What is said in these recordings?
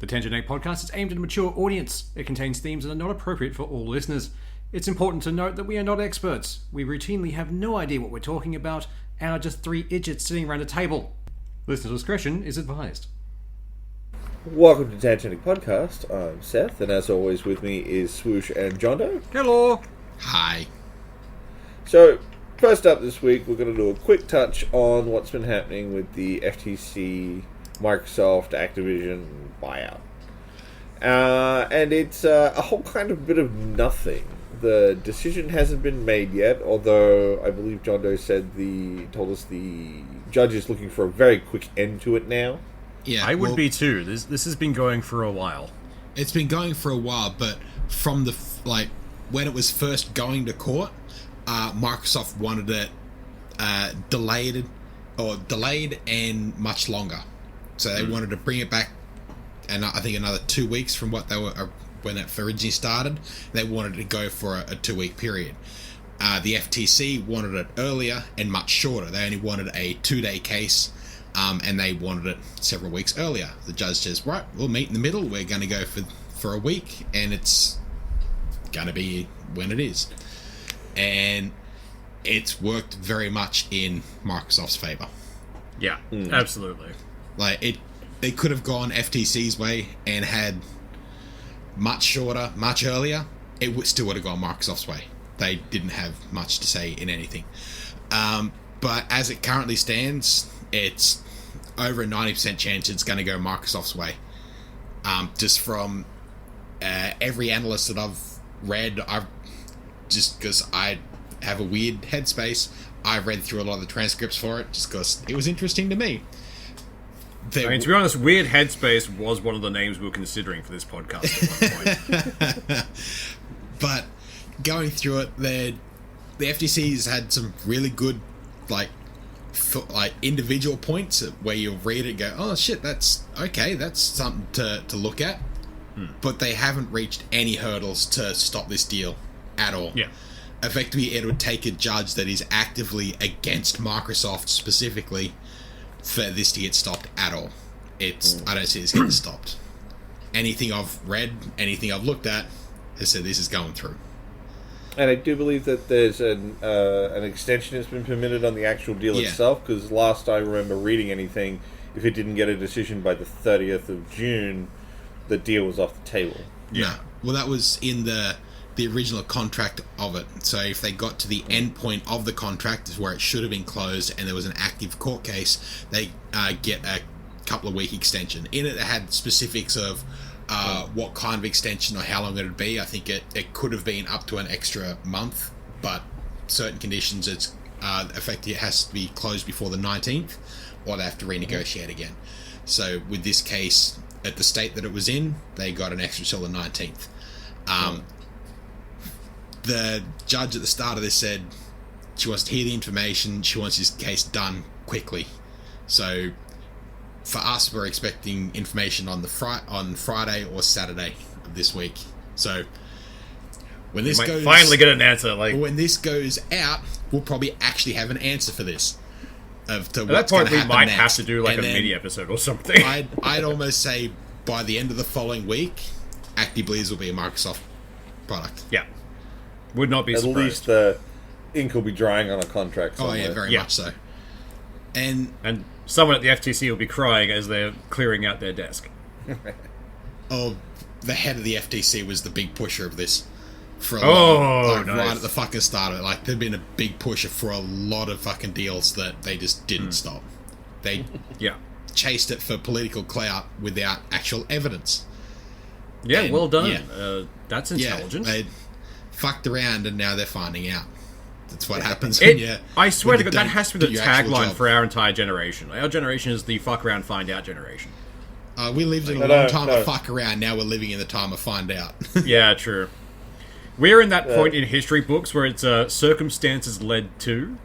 The Tangent Egg podcast is aimed at a mature audience. It contains themes that are not appropriate for all listeners. It's important to note that we are not experts. We routinely have no idea what we're talking about and are just three idiots sitting around a table. Listener discretion is advised. Welcome to Tangent Egg podcast. I'm Seth, and as always with me is Swoosh and Jondo. Hello! Hi. So, first up this week, we're going to do a quick touch on what's been happening with the FTC, Microsoft, Activision buyout. And it's a whole kind of bit of nothing. The decision hasn't been made yet, although I believe John Doe told us the judge is looking for a very quick end to it now. Yeah, I would be too. This has been going for a while. It's been going for a while, but from the when it was first going to court, Microsoft wanted it delayed and much longer. So they wanted to bring it back, and I think another 2 weeks from what they were when it originally started. They wanted to go for a 2-week period. The FTC wanted it earlier and much shorter. They only wanted a 2-day case, and they wanted it several weeks earlier. The judge says, right, we'll meet in the middle. We're going to go for a week, and it's going to be when it is. And it's worked very much in Microsoft's favor. Yeah, absolutely. They could have gone FTC's way and had much shorter, much earlier. It still would have gone Microsoft's way. They didn't have much to say in anything. But as it currently stands, it's over a 90% chance it's going to go Microsoft's way. Just from every analyst that I've read, just because I have a weird headspace, I've read through a lot of the transcripts for it just because it was interesting to me. To be honest, Weird Headspace was one of the names we were considering for this podcast at one point. But going through it, the FTC's had some really good, individual points where you'll read it and go, oh shit, that's okay, that's something to look at. But they haven't reached any hurdles to stop this deal at all. Yeah. Effectively, it would take a judge that is actively against Microsoft specifically for this to get stopped at all. I don't see this getting stopped. Anything I've read, anything I've looked at, has said this is going through. And I do believe that there's an extension that's been permitted on the actual deal itself, because last I remember reading anything, if it didn't get a decision by the 30th of June, the deal was off the table. Yeah. No. Well, that was in the original contract of it. So if they got to the end point of the contract, is where it should have been closed, and there was an active court case, they get a couple of week extension. In it had specifics of what kind of extension or how long it would be. I think it could have been up to an extra month, but certain conditions it's effectively it has to be closed before the 19th, or they have to renegotiate again. So with this case, at the state that it was in, they got an extra till the 19th. The judge at the start of this said she wants to hear the information, she wants this case done quickly. So for us, we're expecting information on Friday or Saturday of this week. So when this goes, finally get an answer. When this goes out, we'll probably actually have an answer for this. At that point, we might have to do a mini episode or something. I'd almost say by the end of the following week, ActiBliz will be a Microsoft product. Yeah. Would not be surprised. At least the ink will be drying on a contract somewhere. Oh yeah, very much so. And someone at the FTC will be crying as they're clearing out their desk. The head of the FTC was the big pusher of this for a nice. Right at the fucking start of it. There'd been a big pusher for a lot of fucking deals that they just didn't stop. They chased it for political clout without actual evidence. Yeah, and, well done. Yeah. That's intelligent. They fucked around and now they're finding out. That's what happens when you... I swear to God, that has to be the tagline for our entire generation. Our generation is the fuck around, find out generation. We lived in a long time of fuck around, now we're living in the time of find out. Yeah, true. We're in that point in history books where it's circumstances led to.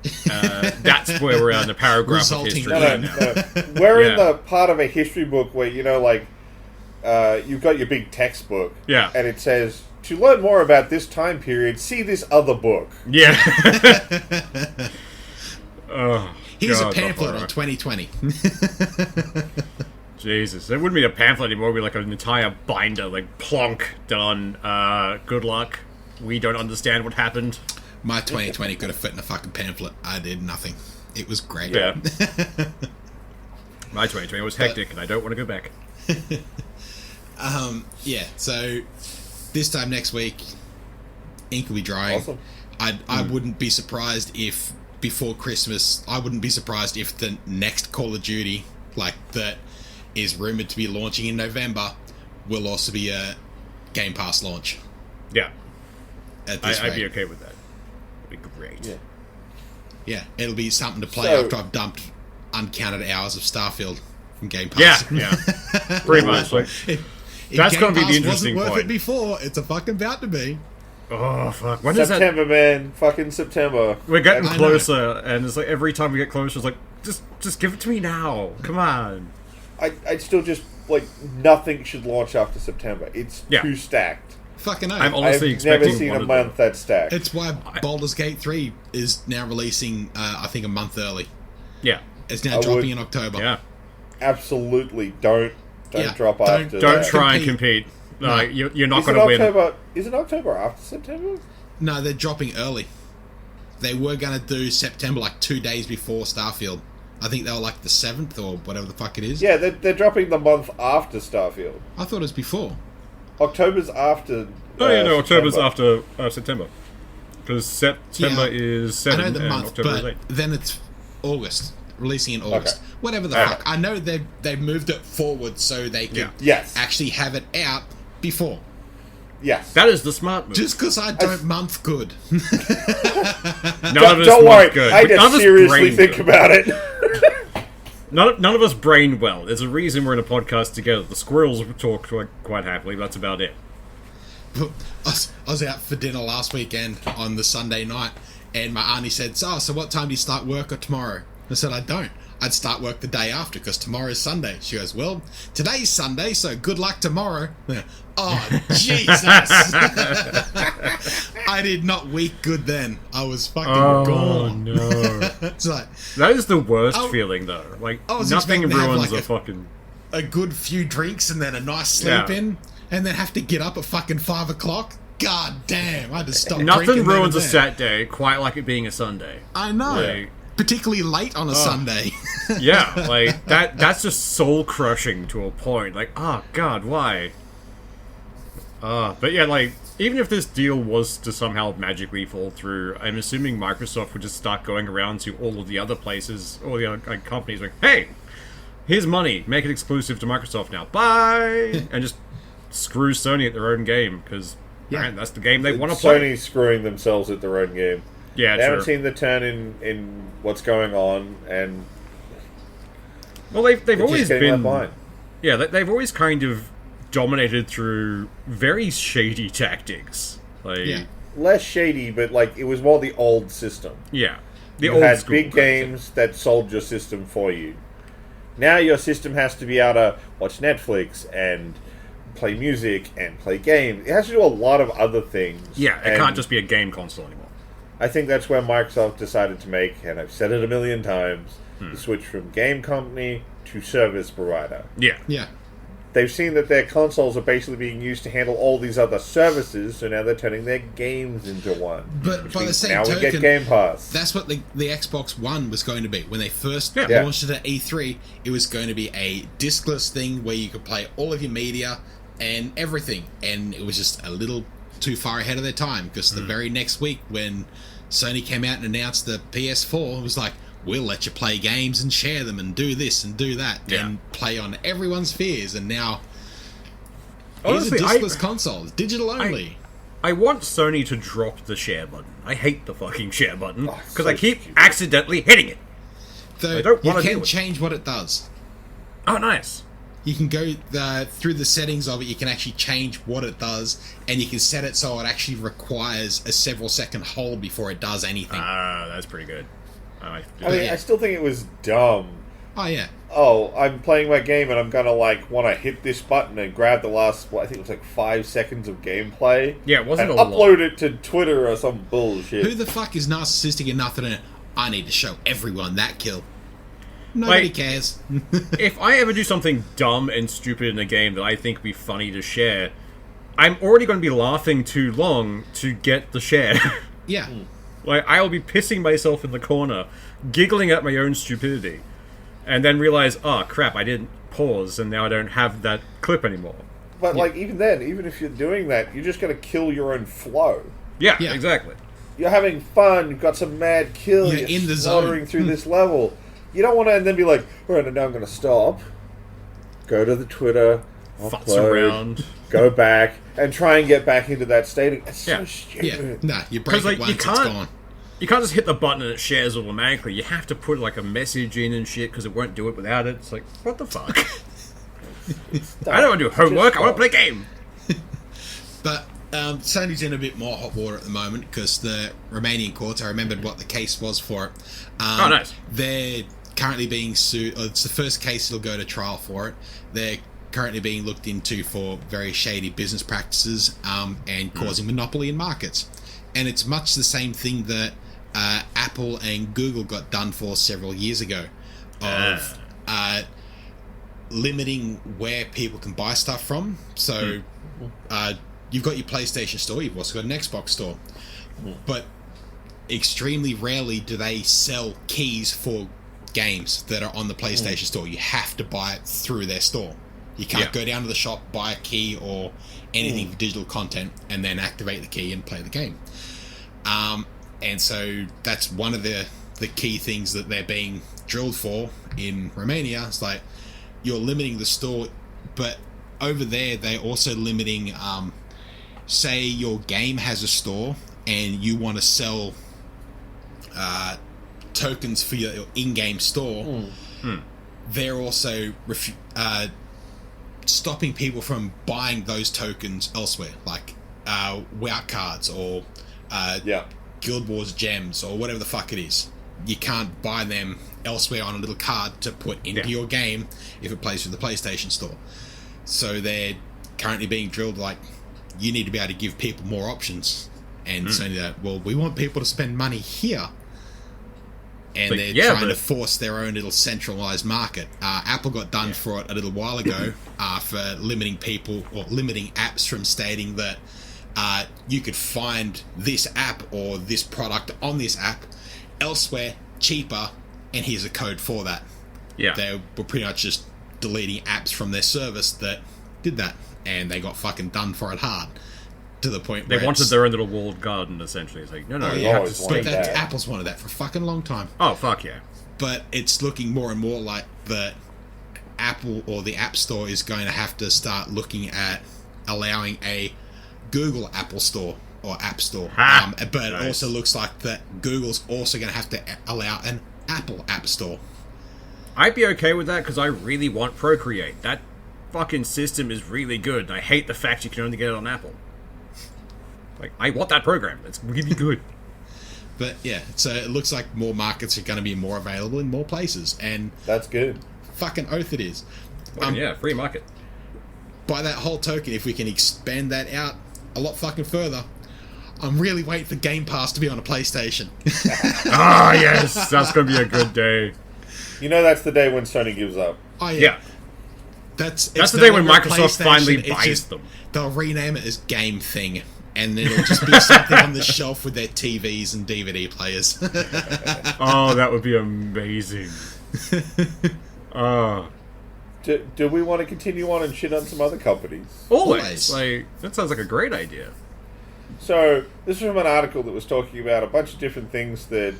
That's where we're in the paragraph Resulting of history now. We're in the part of a history book where, you've got your big textbook, and it says, to learn more about this time period, see this other book. Yeah. Here's a pamphlet on 2020. Jesus, it wouldn't be a pamphlet anymore. It would be like an entire binder, like plonk, done. Good luck. We don't understand what happened. My 2020 could have fit in a fucking pamphlet. I did nothing. It was great. Yeah. My 2020 was hectic, and I don't want to go back. Yeah, so this time next week, ink will be drying. Awesome. I wouldn't be surprised if before Christmas, I wouldn't be surprised if the next Call of Duty, like that is rumored to be launching in November, will also be a Game Pass launch. Yeah. At this I'd rate. be okay with that. It'd be great. Yeah. Yeah, it'll be something to play So- after I've dumped uncounted hours of Starfield from Game Pass. Yeah. Pretty much. Like, If That's Game gonna be the Pass interesting wasn't worth point. it before, it's a fucking about to be. oh, fuck. When is that? September, man. Fucking September. We're getting I know. closer, and it's like every time we get closer, it's like, just give it to me now. Come on. I'd still just, like, nothing should launch after September. It's Yeah. too stacked. Fucking I'm hell. honestly I've never expecting seen one a of month them. that's stacked. It's why Baldur's Gate 3 is now releasing, I think, a month early. Yeah. It's now I dropping would- in October. Yeah. Absolutely don't Yeah, drop don't- after Don't that. try and compete. compete. No, you're not Is going it to win. October? Is it October after September? No, they're dropping early. They were going to do September like 2 days before Starfield. I think they were like the 7th or whatever the fuck it is. Yeah, they're dropping the month after Starfield. I thought it was before. October's after. Oh, yeah, no, October's September. after September. Because September Yeah, is I 7 know the and month, October is but 8. then it's August. Releasing in August. Okay. Whatever the Alright. fuck. I know they've moved it forward so they can Yeah. Yes. actually have it out before. Yes. That is the smart move. Just because I don't month good. None of Don't, us don't month worry. good. I But none of just us seriously brain think good. about it. None of us brain well. There's a reason we're in a podcast together. The squirrels talk quite happily. That's about it. I was out for dinner last weekend on the Sunday night, and my auntie said, so what time do you start work or tomorrow? I said, I don't. I'd start work the day after because tomorrow's Sunday. She goes, well, today's Sunday, so good luck tomorrow. Oh, Jesus. I did not week good then. I was fucking gone. no. It's like That is the worst I- feeling, though. Like, I was nothing expecting to have, ruins like, a fucking... a good few drinks and then a nice sleep Yeah. in, and then have to get up at fucking 5 o'clock. God damn, I just stopped Nothing drinking then ruins a and there. Saturday quite like it being a Sunday. I know. Like- Particularly late on a Sunday. Yeah, like, that's just soul-crushing to a point. Like, oh, God, why? But yeah, like, even if this deal was to somehow magically fall through, I'm assuming Microsoft would just start going around to all of the other places, all the other like, companies, like, hey, here's money, make it exclusive to Microsoft now, bye! And just screw Sony at their own game, because that's the game they want to play. Sony's screwing themselves at their own game. Yeah, They haven't true. seen the turn in what's going on, and Well, they've they're always just getting left been... behind. Yeah, they've always kind of dominated through very shady tactics. Like, Yeah. Less shady, but like it was more the old system. yeah. The You old had school big kind of games that sold your system for you. Now your system has to be able to watch Netflix and play music and play games. It has to do a lot of other things. thing. Yeah, it and can't just be a game console anymore. I think that's where Microsoft decided to make, and I've said it a million times, the switch from game company to service provider. Yeah. Yeah. They've seen that their consoles are basically being used to handle all these other services, so now they're turning their games into one. But by the same Now we get token, Game Pass. that's what the Xbox One was going to be. When they first Yeah. launched it at E3, it was going to be a discless thing where you could play all of your media and everything. And it was just a little too far ahead of their time, because the very next week when Sony came out and announced the PS4, it was like, we'll let you play games and share them and do this and do that and play on everyone's fears. And now Honestly, it's a discless console, it's digital only. I want Sony to drop the share button. I hate the fucking share button because so I keep stupid. accidentally hitting it. Though I don't you wanna do can it. change what it does. Oh, nice. You can go through the settings of it. You can actually change what it does, and you can set it so it actually requires a several second hold before it does anything. That's pretty good. I But mean, yeah. I still think it was dumb. Oh yeah, Oh, I'm playing my game and I'm gonna like want to hit this button and grab the last, I think it was like 5 seconds of gameplay. Yeah, it wasn't and a lot. upload it to Twitter or some bullshit. who the fuck is narcissistic enough to? I need to show everyone that kill. Nobody Like, cares. if I ever do something dumb and stupid in a game that I think would be funny to share, I'm already going to be laughing too long to get the share. Yeah. Like, I'll be pissing myself in the corner, giggling at my own stupidity, and then realize, oh crap, I didn't pause, and now I don't have that clip anymore. But like even then, even if you're doing that, you're just going to kill your own flow. Yeah, Yeah. exactly. You're having fun. You've got some mad kill. You're in the slaughtering zone. through this level. You don't want to then be like, all right, now I'm going to stop. Go to the Twitter. Futz upload, around. Go back and try and get back into that state. It's Yeah. so stupid. Yeah. Nah, you break 'Cause, like, it once, you it's can't- gone. You can't just hit the button and it shares automatically. You have to put like a message in and shit because it won't do it without it. It's like, what the fuck? I don't want to do homework. I want to play a game. But Sony's in a bit more hot water at the moment because the Romanian courts, I remembered what the case was for it. Oh, nice. They're currently being sued. It's the first case that'll go to trial for it. They're currently being looked into for very shady business practices and causing monopoly in markets. And it's much the same thing that Apple and Google got done for several years ago of limiting where people can buy stuff from. So you've got your PlayStation store, you've also got an Xbox store. But extremely rarely do they sell keys for games that are on the PlayStation store. You have to buy it through their store. You can't go down to the shop, buy a key or anything for digital content, and then activate the key and play the game. And so that's one of the key things that they're being drilled for in Romania. It's like, you're limiting the store, but over there they're also limiting, say your game has a store and you want to sell tokens for your in-game store, they're also stopping people from buying those tokens elsewhere, like WoW cards or Guild Wars gems or whatever the fuck it is. You can't buy them elsewhere on a little card to put into your game if it plays through the PlayStation store. So they're currently being drilled like, you need to be able to give people more options. And saying that, well, we want people to spend money here. And they're trying to force their own little centralized market. Apple got done for it a little while ago for limiting people or limiting apps from stating that you could find this app or this product on this app elsewhere cheaper, and here's a code for that. Yeah. They were pretty much just deleting apps from their service that did that, and they got fucking done for it hard. To the point where They wanted their own little walled garden, essentially. It's like, no, you have to always wanted stay. that. Apple's wanted that for a fucking long time. Oh, fuck yeah. But it's looking more and more like the Apple or the App Store is going to have to start looking at allowing a Google Apple Store or App Store. But it also looks like that Google's also going to have to allow an Apple App Store. I'd be okay with that because I really want Procreate. That fucking system is really good, and I hate the fact you can only get it on Apple. Like, I want that program. It's really good. But yeah, so it looks like more markets are going to be more available in more places, and That's good. fucking oath it is. Yeah, free market. By that whole token, if we can expand that out a lot fucking further, I'm really waiting for Game Pass to be on a PlayStation. Ah, yes, that's going to be a good day. You know that's the day when Sony gives up. Oh Yeah. That's the no day when longer Microsoft PlayStation, finally it's buys just- them. They'll rename it as Game Thing, and it'll just be something on the shelf with their TVs and DVD players. Oh, that would be amazing. Oh. Do we want to continue on and shit on some other companies? Always. Like, that sounds like a great idea. So, this is from an article that was talking about a bunch of different things that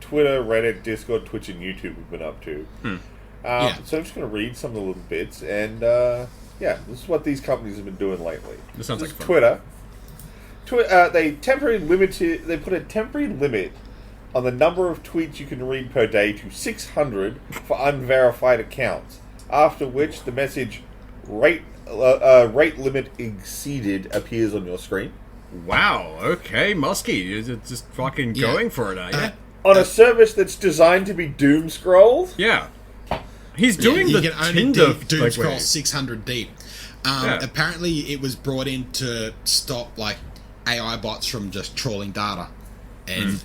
Twitter, Reddit, Discord, Twitch, and YouTube have been up to. So I'm just going to read some of the little bits, and this is what these companies have been doing lately. This sounds like is fun. Twitter. They put a temporary limit on the number of tweets you can read per day to 600 for unverified accounts. After which the message rate limit exceeded appears on your screen. Wow, okay, Muskie. Is it just fucking going for it, are you? On a service that's designed to be doom scrolled? Yeah. He's doing you the can only Tinder doom scroll way. 600 deep. Apparently, it was brought in to stop like AI bots from just trawling data, and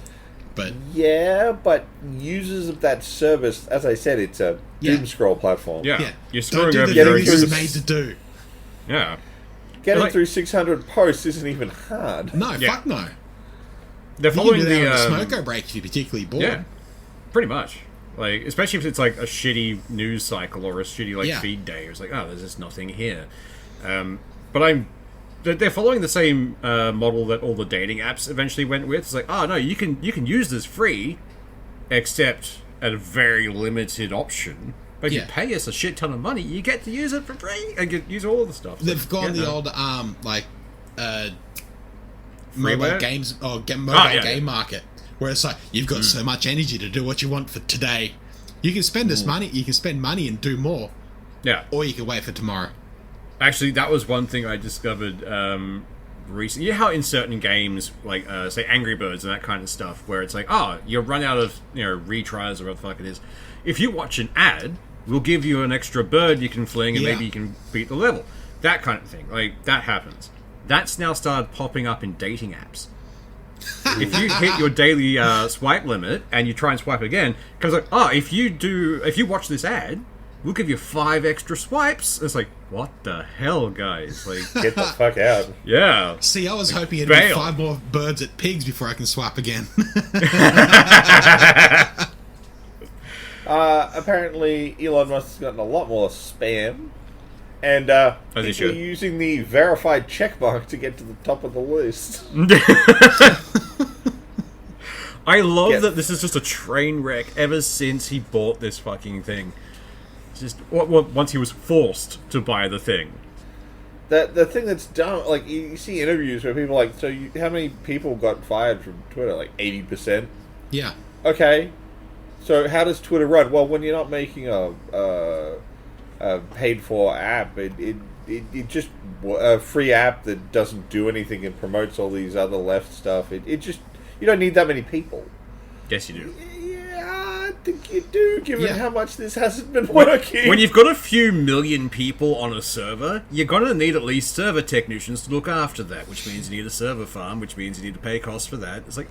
but Yeah, but users of that service, as I said, it's a doom scroll platform. Yeah. yeah, You're don't screwing do over the your own things it's users. made to do. Yeah. Getting Like- through 600 posts isn't even hard. No, Yeah. fuck no. They're You can following do that the on a smoko break if you're particularly bored. Yeah, pretty much. Like, especially if it's like a shitty news cycle or a shitty like Yeah. feed day. It's like, oh, there's just nothing here. But they're following the same model that all the dating apps eventually went with. It's like, oh no, you can use this free, except at a very limited option. But if you Yeah. pay us a shit ton of money, you get to use it for free and use all the stuff. They've gone Yeah, the no. old Freeware? mobile games or mobile yeah, game yeah. market, where it's like you've got so much energy to do what you want for today. You can spend this money. You can spend money and do more, Yeah. or you can wait for tomorrow. Actually, that was one thing I discovered recently. You know how in certain games, like, say, Angry Birds and that kind of stuff, where it's like, oh, you run out of, retries or whatever the fuck it is. If you watch an ad, we'll give you an extra bird you can fling and Yeah. maybe you can beat the level. That kind of thing. Like, that happens. That's now started popping up in dating apps. If you hit your daily swipe limit and you try and swipe again, it comes like, oh, if you watch this ad, we'll give you 5 extra swipes. It's like, what the hell, guys? Like, Get the fuck out. yeah. See, I was hoping it'd be bail. 5 more birds at pigs before I can swap again. Apparently, Elon Musk has gotten a lot more spam. And As he people should. using the verified checkmark to get to the top of the list. I love Yeah. that this is just a train wreck ever since he bought this fucking thing. It's just once he was forced to buy the thing. The thing that's dumb, like, you see interviews where people are like, so how many people got fired from Twitter? Like 80%? Yeah. Okay. So how does Twitter run? Well, when you're not making a paid-for app, it just a free app that doesn't do anything and promotes all these other left stuff. It just, you don't need that many people. Yes, you do. Yeah, I think you do, given Yeah. how much this hasn't been working. When you've got a few million people on a server, you're gonna need at least server technicians to look after that, which means you need a server farm, which means you need to pay costs for that. It's like,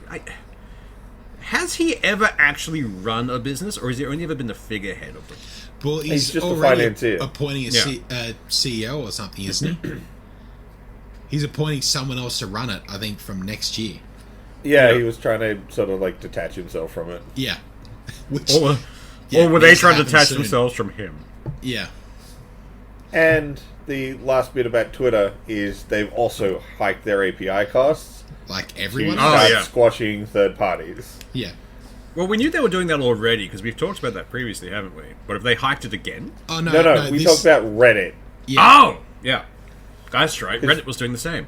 has he ever actually run a business, or has he only ever been the figurehead of it? Well, He's just a already financier. appointing a CEO or something, isn't he? He's appointing someone else to run it, I think, from next year. Yeah, he was trying to sort of like detach himself from it. Yeah. Which, Or yeah, were they needs to trying to happen detach soon. themselves from him? Yeah. And the last bit about Twitter is they've also hiked their API costs Like to everyone Oh, else. start yeah. squashing third parties. Yeah. Well, we knew they were doing that already, because we've talked about that previously, haven't we? But have they hiked it again? Oh, no. No, we this- talked about Reddit. Yeah. Oh! Yeah. That's right. Reddit was doing the same.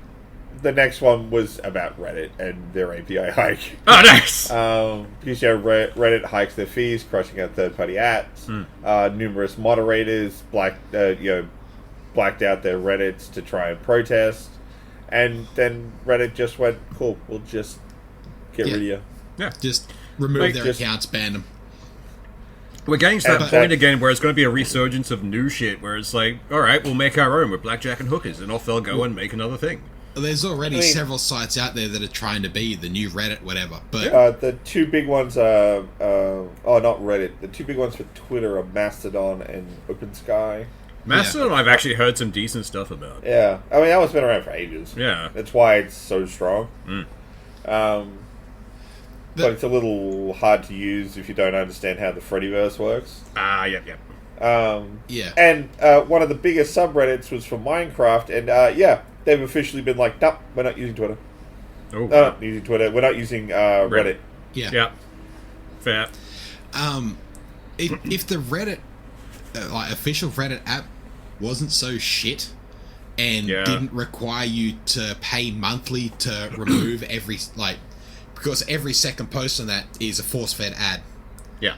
The next one was about Reddit and their API hike. Oh, nice! Because Reddit hikes their fees, crushing out third-party apps. Numerous moderators blacked out their Reddits to try and protest, and then Reddit just went, "Cool, we'll just get rid of you." Yeah. Just remove Like, their just- accounts, ban them. We're getting to that And point that- again where it's going to be a resurgence of new shit, where it's like, alright, we'll make our own with blackjack and hookers, and off they'll go and make another thing. There's already I mean- several sites out there that are trying to be the new Reddit, whatever. But The two big ones are, not Reddit. The two big ones for Twitter are Mastodon and OpenSky. Mastodon, I've actually heard some decent stuff about. Yeah, I mean that one's been around for ages. Yeah. That's why it's so strong. But it's a little hard to use if you don't understand how the Freddyverse works. Yep. yeah. And one of the biggest subreddits was for Minecraft, and they've officially been like, nope, we're not using Twitter. Oh, No, not using Twitter. We're not using Reddit. Yeah. yeah. Fair. If the Reddit, official Reddit app wasn't so shit and Yeah. didn't require you to pay monthly to remove because every second post on that is a force-fed ad. Yeah.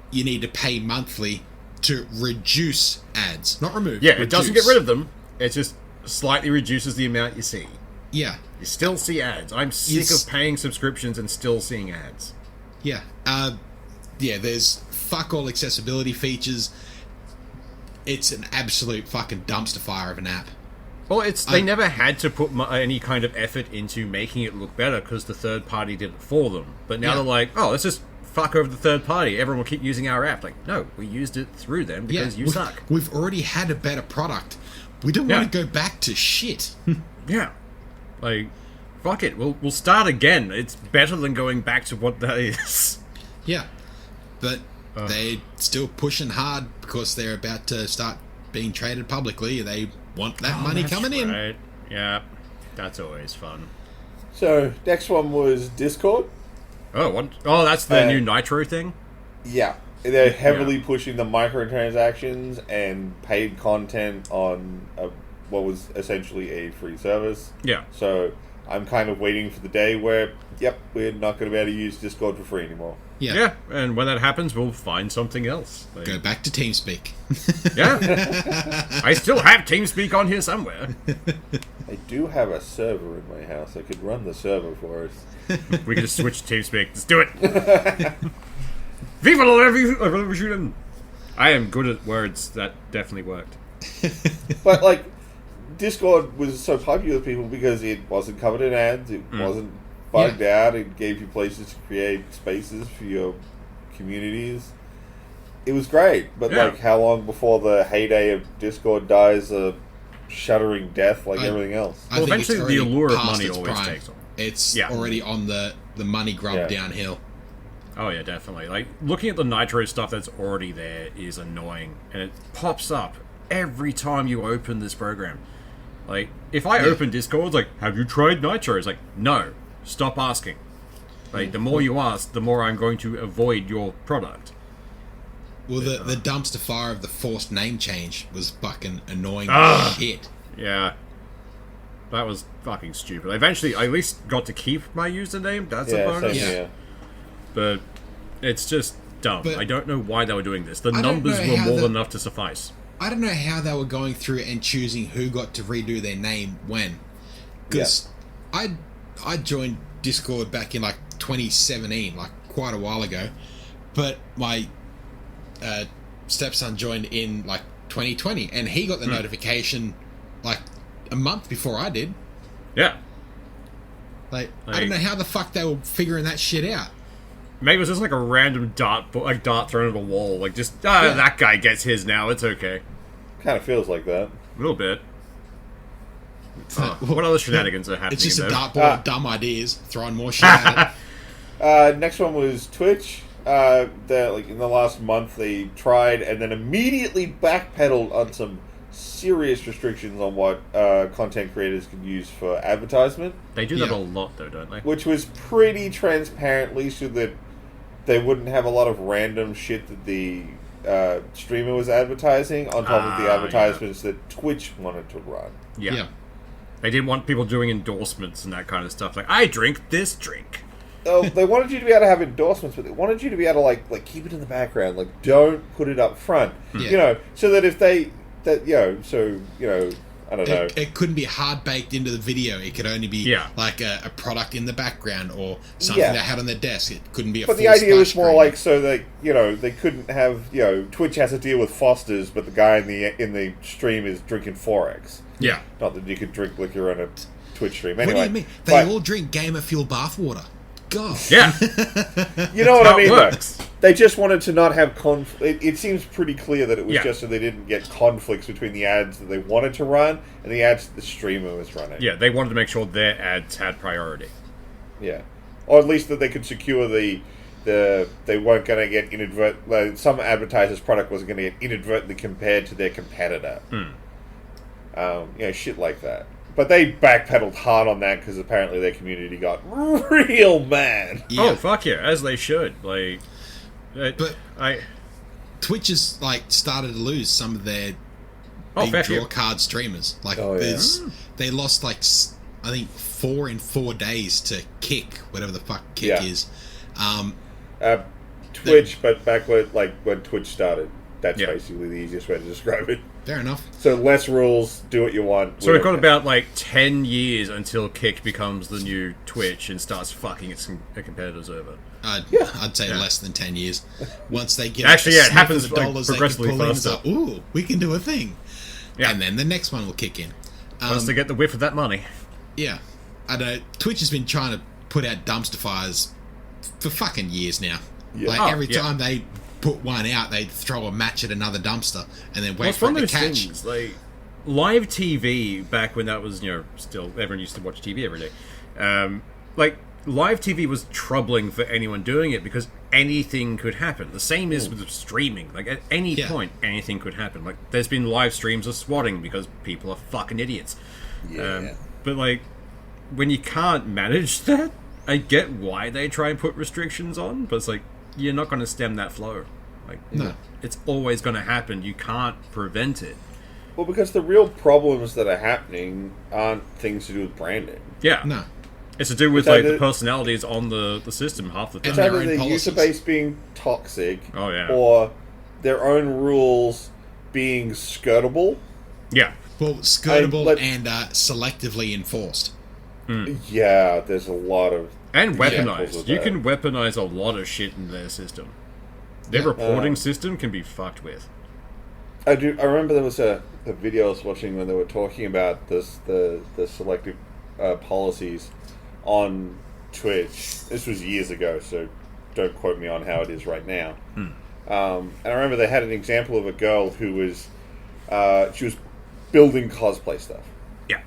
You need to pay monthly to reduce ads, not remove. Yeah, it doesn't get reduce. rid of them, it just slightly reduces the amount you see. Yeah, You still see ads. I'm sick Yes. of paying subscriptions and still seeing ads. yeah, there's fuck all accessibility features. It's an absolute fucking dumpster fire of an app. Well, they never had to put any kind of effort into making it look better because the third party did it for them. But now they're like, oh, let's just fuck over the third party. Everyone will keep using our app. Like, no, we used it through them because you suck. We've already had a better product. We don't want to go back to shit. Yeah. Like, fuck it. We'll start again. It's better than going back to what that is. Yeah. But they're still pushing hard because they're about to start being traded publicly. They want that money coming in. Right. Yeah. That's always fun. So, next one was Discord. Oh, what? Oh, that's the new Nitro thing? Yeah. They're heavily pushing the microtransactions and paid content on what was essentially a free service. Yeah. So, I'm kind of waiting for the day where, we're not going to be able to use Discord for free anymore. Yeah, and when that happens, we'll find something else. Like, go back to TeamSpeak. Yeah. I still have TeamSpeak on here somewhere. I do have a server in my house. I could run the server for us. We could just switch to TeamSpeak. Let's do it. Viva la revolution! I am good at words. That definitely worked. But, like, Discord was so popular with people because it wasn't covered in ads. It wasn't bugged out. It gave you places to create spaces for your communities. It was great, but like, how long before the heyday of Discord dies a shuddering death like everything else? Well, eventually the allure of money always takes on. It's already on the money grub downhill. Oh yeah, definitely. Like, looking at the Nitro stuff that's already there is annoying, and it pops up every time you open this program. Like, if I open Discord, it's like, have you tried Nitro? It's like, no. Stop asking. Like, the more you ask, the more I'm going to avoid your product. Well, the dumpster fire of the forced name change was fucking annoying shit. Yeah. That was fucking stupid. Eventually, I at least got to keep my username. That's a bonus. Yeah. But it's just dumb. But I don't know why they were doing this. The numbers were more than enough to suffice. I don't know how they were going through and choosing who got to redo their name when. Because I joined Discord back in, like, 2017, like, quite a while ago. But my stepson joined in, like, 2020, and he got the notification, like, a month before I did. Yeah. Like, I don't know how the fuck they were figuring that shit out. Maybe it was just like a random dart thrown at a wall. Like, just, that guy gets his now, it's okay. Kind of feels like that. A little bit. What other shenanigans are happening? It's just a dartboard of dumb ideas, throwing more shit at it. Next one was Twitch. Like, in the last month, they tried and then immediately backpedaled on some serious restrictions on what content creators can use for advertisement. They do that a lot, though, don't they? Which was pretty transparently so that they wouldn't have a lot of random shit that the streamer was advertising on top of the advertisements that Twitch wanted to run. Yeah. They didn't want people doing endorsements and that kind of stuff. Like, I drink this drink. Oh, they wanted you to be able to have endorsements, but they wanted you to be able to like keep it in the background. Like, don't put it up front. Yeah. You know, so that if they I don't know. It couldn't be hard baked into the video. It could only be like a product in the background or something they had on their desk. It couldn't be a. But the idea was more like so that they couldn't have Twitch has to deal with Foster's, but the guy in the stream is drinking Forex. Yeah. Not that you could drink liquor on a Twitch stream. Anyway, what do you mean? They all drink Gamer Fuel bathwater. God. Yeah. You know what I mean? Works. They just wanted to not have conflict. It seems pretty clear that it was just so they didn't get conflicts between the ads that they wanted to run and the ads that the streamer was running. Yeah, they wanted to make sure their ads had priority. Yeah. Or at least that they could secure they weren't going to get some advertiser's product wasn't going to get inadvertently compared to their competitor. Shit like that. But they backpedaled hard on that because apparently their community got real mad. Yeah. Oh, fuck yeah, as they should. Like, Twitch has started to lose some of their big draw card streamers. They lost I think 4 in 4 days to Kick, whatever the fuck Kick is. Twitch, but back when Twitch started. That's basically the easiest way to describe it. Fair enough. So less rules, do what you want. So we've got about 10 years until Kick becomes the new Twitch and starts fucking its competitors over. I'd say less than 10 years. Once they get it happens the dollars progressively they can pull faster. in, ooh, we can do a thing. Yeah. And then the next one will kick in. Wants to get the whiff of that money. Yeah. I know. Twitch has been trying to put out dumpster fires for fucking years now. Yeah. Like, every time they put one out, they'd throw a match at another dumpster and then wait for it to catch. Things, like, live TV, back when that was, still, everyone used to watch TV every day. Live TV was troubling for anyone doing it because anything could happen. The same is with streaming. Like, at any point, anything could happen. Like, there's been live streams of swatting because people are fucking idiots. Yeah. But, like, when you can't manage that, I get why they try and put restrictions on, but it's like, you're not going to stem that flow. Like, No. It's always going to happen. You can't prevent it. Well, because the real problems that are happening aren't things to do with branding. Yeah. No. It's to do with, It's either- the personalities on the system half the time. It's their either own their policies. user base being toxic, Oh, yeah. or their own rules being skirtable. Yeah. Well, skirtable like- and selectively enforced. Yeah, there's a lot of And examples weaponized. of You that. can weaponize a lot of shit in their system. Their reporting system can be fucked with. I remember there was a video I was watching when they were talking about the selective policies on Twitch. This was years ago, so don't quote me on how it is right now. And I remember they had an example of a girl who was she was building cosplay stuff. Yeah.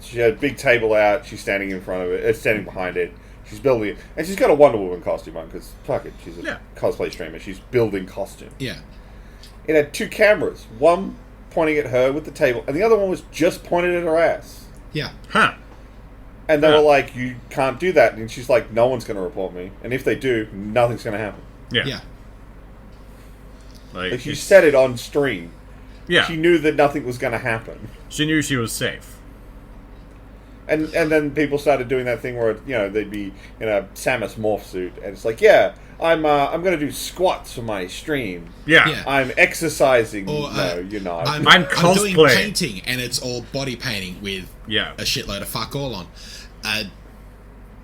She had a big table out. She's standing in front of it, standing behind it. She's building it, and she's got a Wonder Woman costume on because fuck it, she's a cosplay streamer. She's building costume. Yeah. It had two cameras, one pointing at her with the table, and the other one was just pointed at her ass. Yeah. Huh. And they were like, "You can't do that." And she's like, "No one's going to report me, and if they do, nothing's going to happen." Yeah. Yeah. Like she said it on stream. Yeah. She knew that nothing was going to happen. She knew she was safe. And then people started doing that thing where they'd be in a Samus morph suit, and it's like, "Yeah, I'm going to do squats for my stream. Yeah. Yeah. I'm exercising." Or, No, you're not. I'm I'm doing cosplay. painting, and it's all body painting with Yeah. a shitload of fuck all on.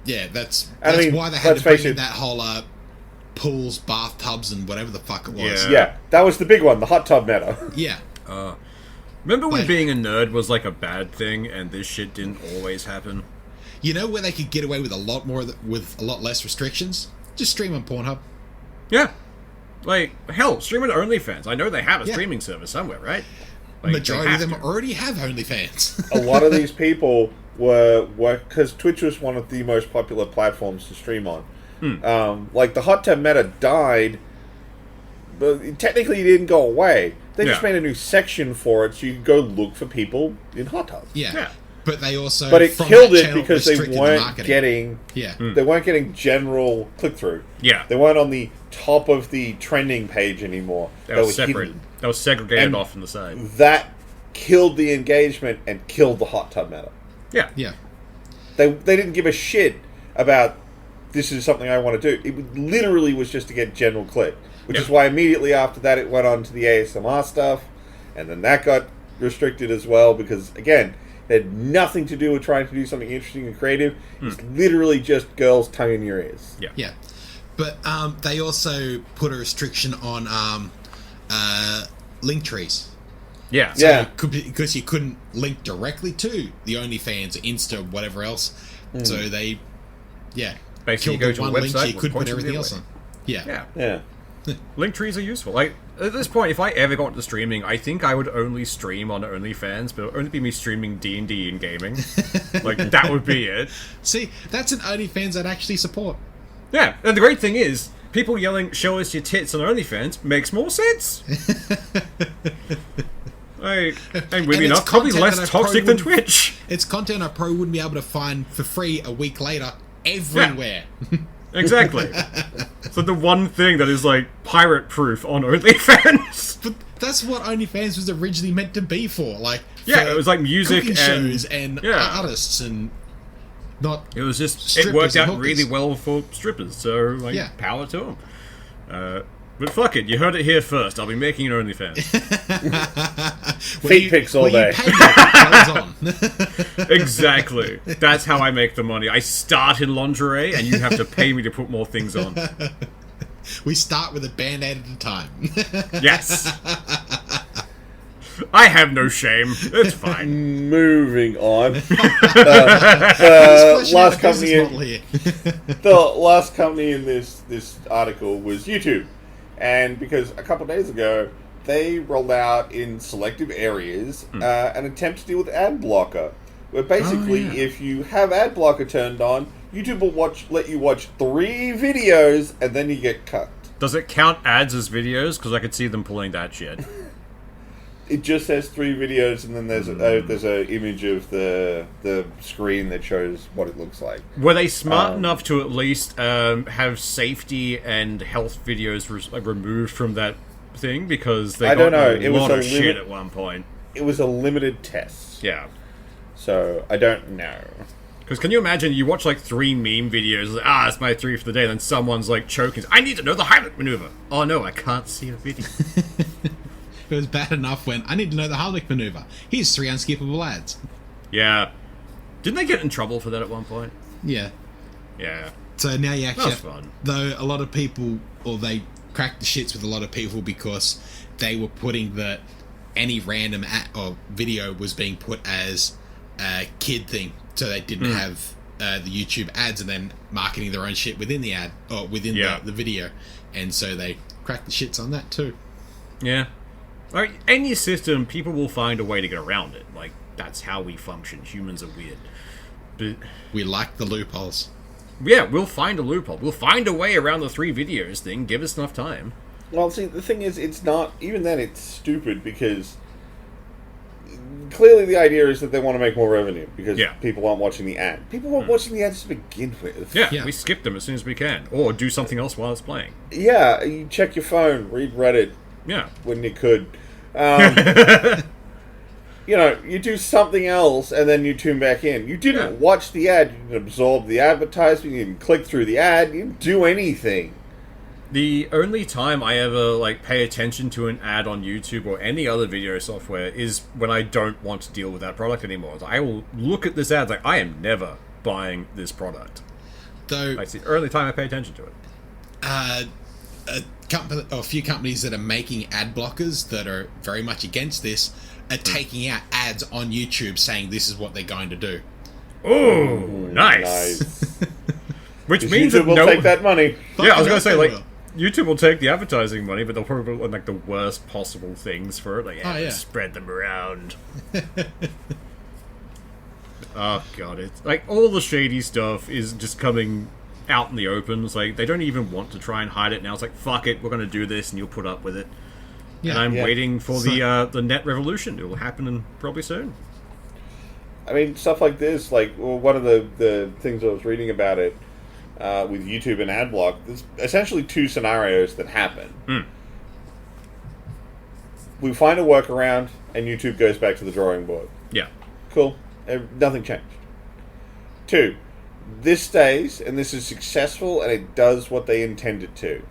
Yeah, that's I mean, why they had let's to bring face in it. that whole pools, bathtubs, and whatever the fuck it was. Yeah. Yeah, that was the big one, the hot tub meta. Yeah. Remember when Like- being a nerd was like a bad thing and this shit didn't always happen? You know where they could get away with a lot more, with a lot less restrictions? Just stream on Pornhub. Yeah. Like, hell, stream on OnlyFans. I know they have a Yeah. streaming service somewhere, right? Like, Majority they of them have to. already have OnlyFans. A lot of these people were because Twitch was one of the most popular platforms to stream on. Like the hot tub meta died, but technically it didn't go away. They just Yeah. made a new section for it, so you could go look for people in hot tubs. Yeah. Yeah. But they also, But it from killed that it channel, because they restricted the weren't marketing. getting Yeah. they weren't getting general click through. Yeah. They weren't on the top of the trending page anymore. That They was were separate. hidden. That was segregated And- off on the side. That killed the engagement and killed the hot tub meta. Yeah. Yeah. They didn't give a shit about this is something I want to do. It literally was just to get general click, which Yeah. is why immediately after that it went on to the ASMR stuff, and then that got restricted as well because again, it had nothing to do with trying to do something interesting and creative. It's literally just girls' tongue in your ears. Yeah. Yeah. But they also put a restriction on link trees. Yeah. Yeah. It could be, because you couldn't link directly to the OnlyFans, Insta, whatever else. So they, Basically, killed you the go to a one link, website you could with put everything else points on. Yeah. Yeah. Yeah. Link trees are useful. Like, at this point, if I ever got into streaming, I think I would only stream on OnlyFans, but it would only be me streaming D&D and gaming. Like, that would be it. See, that's an OnlyFans I'd actually support. Yeah, and the great thing is, people yelling, "Show us your tits" on OnlyFans makes more sense. Like, and weirdly it's enough, probably content that less I probably toxic than wouldn't- Twitch. It's content I probably wouldn't be able to find for free a week later everywhere. Exactly. So the one thing that is like pirate proof on OnlyFans. But that's what OnlyFans was originally meant to be for. Like, Yeah, for it was like music cooking and shows and yeah. artists and not. It was just Strippers it worked and out hookers. really well for strippers. So like, Yeah. power to them. But fuck it, you heard it here first. I'll be making an OnlyFans. Feet pics all day. Pay me to put clothes on. Exactly. That's how I make the money. I start in lingerie, and you have to pay me to put more things on. We start with a band-aid at a time. Yes. I have no shame. It's fine. Moving on. Let's last flesh out the business company, model here. the last company in this article was YouTube, and because a couple of days ago they rolled out in selective areas an attempt to deal with ad blocker, where basically if you have ad blocker turned on, YouTube will let you watch 3 videos and then you get cut. Does it count ads as videos? Because I could see them pulling that shit. It just says 3 videos, and then there's a image of the screen that shows what it looks like. Were they smart enough to at least have safety and health videos removed from that thing? Because they got a lot of shit at one point. It was a limited test. Yeah. So, I don't know. Because can you imagine, you watch like 3 meme videos, like, it's my 3 for the day, and then someone's like choking, I need to know the Heimlich maneuver. Oh no, I can't see a video. It was bad enough when I need to know the Heimlich maneuver. Here's 3 unskippable ads. Yeah. Didn't they get in trouble for that at one point? Yeah. Yeah. So now you actually That was fun. Though a lot of people, or they cracked the shits with a lot of people because they were putting that any random ad or video was being put as a kid thing, so they didn't have the YouTube ads and then marketing their own shit within the ad or within the video, and so they cracked the shits on that too. Yeah. Like, any system, people will find a way to get around it. Like, that's how we function. Humans are weird. But We like the loopholes. yeah, we'll find a loophole. We'll find a way around the 3 videos thing. Give us enough time. Well, see, the thing is, it's not... Even then, it's stupid, because... Clearly, the idea is that they want to make more revenue, because people aren't watching the ad. People weren't watching the ads to begin with. Yeah, we skip them as soon as we can. Or do something else while it's playing. Yeah, you check your phone, read Reddit Yeah. when you could. You know, you do something else and then you tune back in. You didn't watch the ad, you didn't absorb the advertisement, you didn't click through the ad, you didn't do anything. The only time I ever, like, pay attention to an ad on YouTube or any other video software is when I don't want to deal with that product anymore. I will look at this ad, like, I am never buying this product. Though It's the only time I pay attention to it. A few companies that are making ad blockers that are very much against this are taking out ads on YouTube saying this is what they're going to do. Oh, nice. Which means YouTube that will take that money. Yeah, I was going to say, like, YouTube will take the advertising money, but they'll probably put, like, the worst possible things for it. Like, spread them around. Oh, God. It's, like, all the shady stuff is just coming out in the open. It's like, they don't even want to try and hide it now. It's like, fuck it, we're going to do this, and you'll put up with it. Yeah, and I'm waiting for the net revolution. It will happen probably soon. I mean, stuff like this, like, well, one of the things I was reading about it with YouTube and AdBlock, there's essentially 2 scenarios that happen. We find a workaround, and YouTube goes back to the drawing board. Yeah. Cool. Nothing changed. 2, this stays, and this is successful, and it does what they intended to.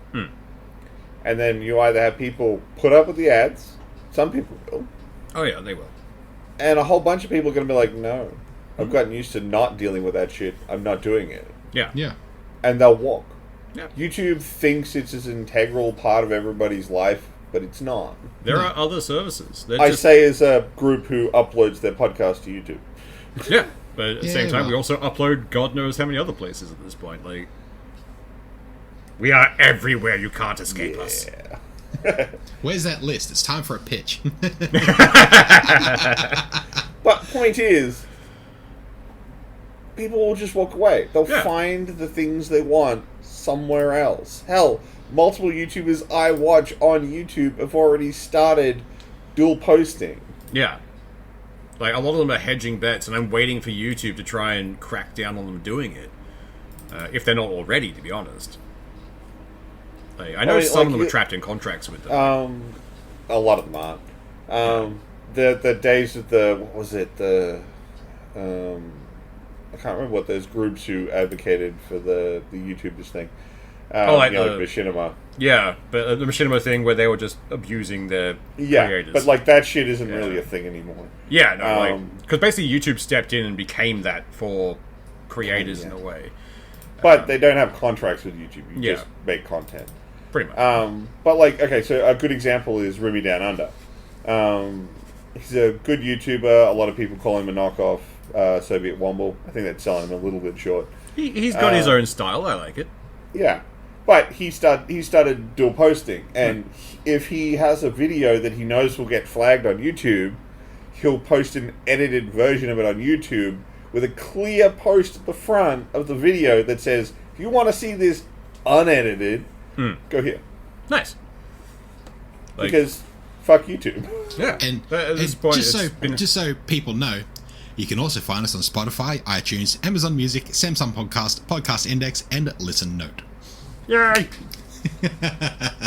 And then you either have people put up with the ads, some people will. Oh, yeah, they will. And a whole bunch of people are going to be like, no, I've gotten used to not dealing with that shit. I'm not doing it. Yeah. Yeah. And they'll walk. Yeah. YouTube thinks it's an integral part of everybody's life, but it's not. There are other services. I say as a group who uploads their podcast to YouTube. Yeah, but at the same time, we also upload God knows how many other places at this point. Like, we are everywhere. You can't escape us. Where's that list? It's time for a pitch. But point is, people will just walk away. They'll find the things they want somewhere else. Hell, multiple YouTubers I watch on YouTube have already started dual posting. Yeah. Like, a lot of them are hedging bets, and I'm waiting for YouTube to try and crack down on them doing it. If they're not already, to be honest. Like, I know some of them are trapped in contracts with them. A lot of them aren't. The days of the... What was it? I can't remember what those groups who advocated for the YouTubers thing. Like Machinima. Yeah, but the Machinima thing where they were just abusing their creators. But like that shit isn't really a thing anymore. Yeah, no, because basically YouTube stepped in and became that for creators in a way. But they don't have contracts with YouTube. You just make content. Pretty much. But like, okay, so a good example is Rumi Down Under. He's a good YouTuber. A lot of people call him a knockoff Soviet Womble. I think that's selling him a little bit short. He's got his own style. I like it. Yeah. But he started dual posting, and if he has a video that he knows will get flagged on YouTube, he'll post an edited version of it on YouTube with a clear post at the front of the video that says, if you want to see this unedited, go here. Nice. Because fuck YouTube. Yeah. And, At this and point, just so people know, you can also find us on Spotify, iTunes, Amazon Music, Samsung Podcast, Podcast Index, and Listen Note. Yay!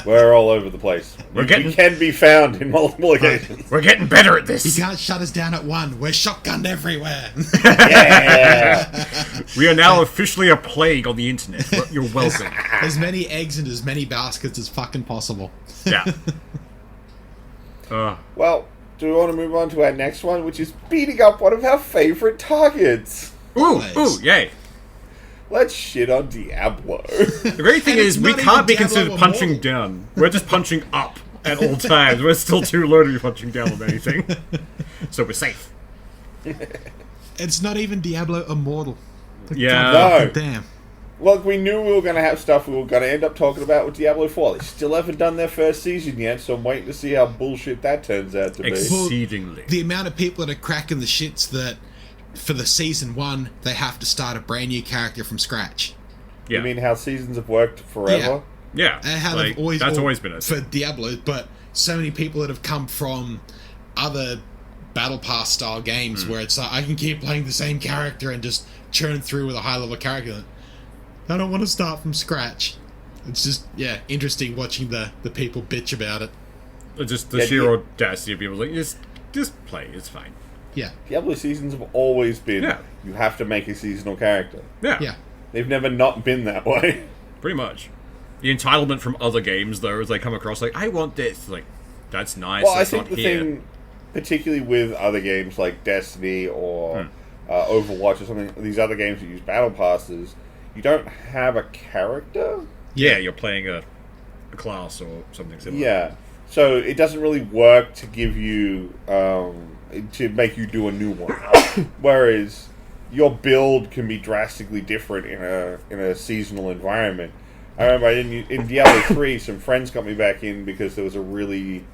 We're all over the place. We can be found in multiple occasions. We're getting better at this. You can't shut us down at one. We're shotgunned everywhere. Yeah. We are now officially a plague on the internet. You're welcome. As many eggs in as many baskets as fucking possible. Yeah. Well, do we want to move on to our next one, which is beating up one of our favorite targets? Ooh, yay. Let's shit on Diablo. The great thing is, we can't be considered punching down. We're just punching up at all times. We're still too low to be punching down on anything. So we're safe. It's not even Diablo Immortal. Yeah. No. Damn. Look, we knew we were going to have stuff we were going to end up talking about with Diablo 4. They still haven't done their first season yet, so I'm waiting to see how bullshit that turns out to be. Exceedingly. The amount of people that are cracking the shits that for the season 1 they have to start a brand new character from scratch. Yeah. You mean how seasons have worked forever? Yeah. And how they've always been a for Diablo, but so many people that have come from other Battle Pass style games where it's like, I can keep playing the same character and just churn through with a high level character. I don't want to start from scratch. It's just, interesting watching the people bitch about it. Just the sheer audacity of people like, just play, it's fine. Yeah. Diablo seasons have always been, you have to make a seasonal character. Yeah. They've never not been that way. Pretty much. The entitlement from other games, though, as they come across, like, I want this. Like, that's nice. Well, that's I think not the here. thing, particularly with other games like Destiny or Overwatch or something, these other games that use battle passes, you don't have a character. Yeah, you're playing a class or something similar. Yeah, so it doesn't really work to give you to make you do a new one. Whereas your build can be drastically different in a seasonal environment. I remember in Diablo 3, some friends got me back in because there was a really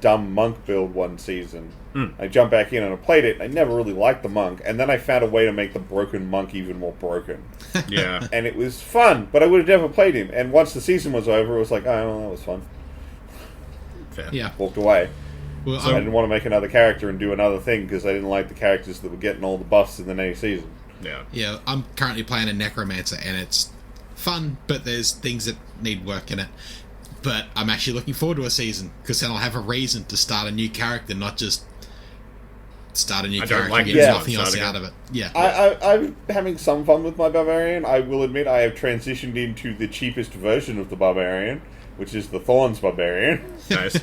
dumb monk build one season. I jumped back in and I played it. I never really liked the monk, and then I found a way to make the broken monk even more broken. Yeah. And it was fun, but I would have never played him. And once the season was over, it was like, oh, well, that was fun. Fair. Yeah. Walked away. Well, So I didn't want to make another character and do another thing because I didn't like the characters that were getting all the buffs in the next season. Yeah. I'm currently playing a Necromancer, and it's fun, but there's things that need work in it. But I'm actually looking forward to a season, because then I'll have a reason to start a new character, not just start a new character and get nothing else out of it. Yeah. I'm having some fun with my Barbarian. I will admit I have transitioned into the cheapest version of the Barbarian, which is the Thorns Barbarian. Nice.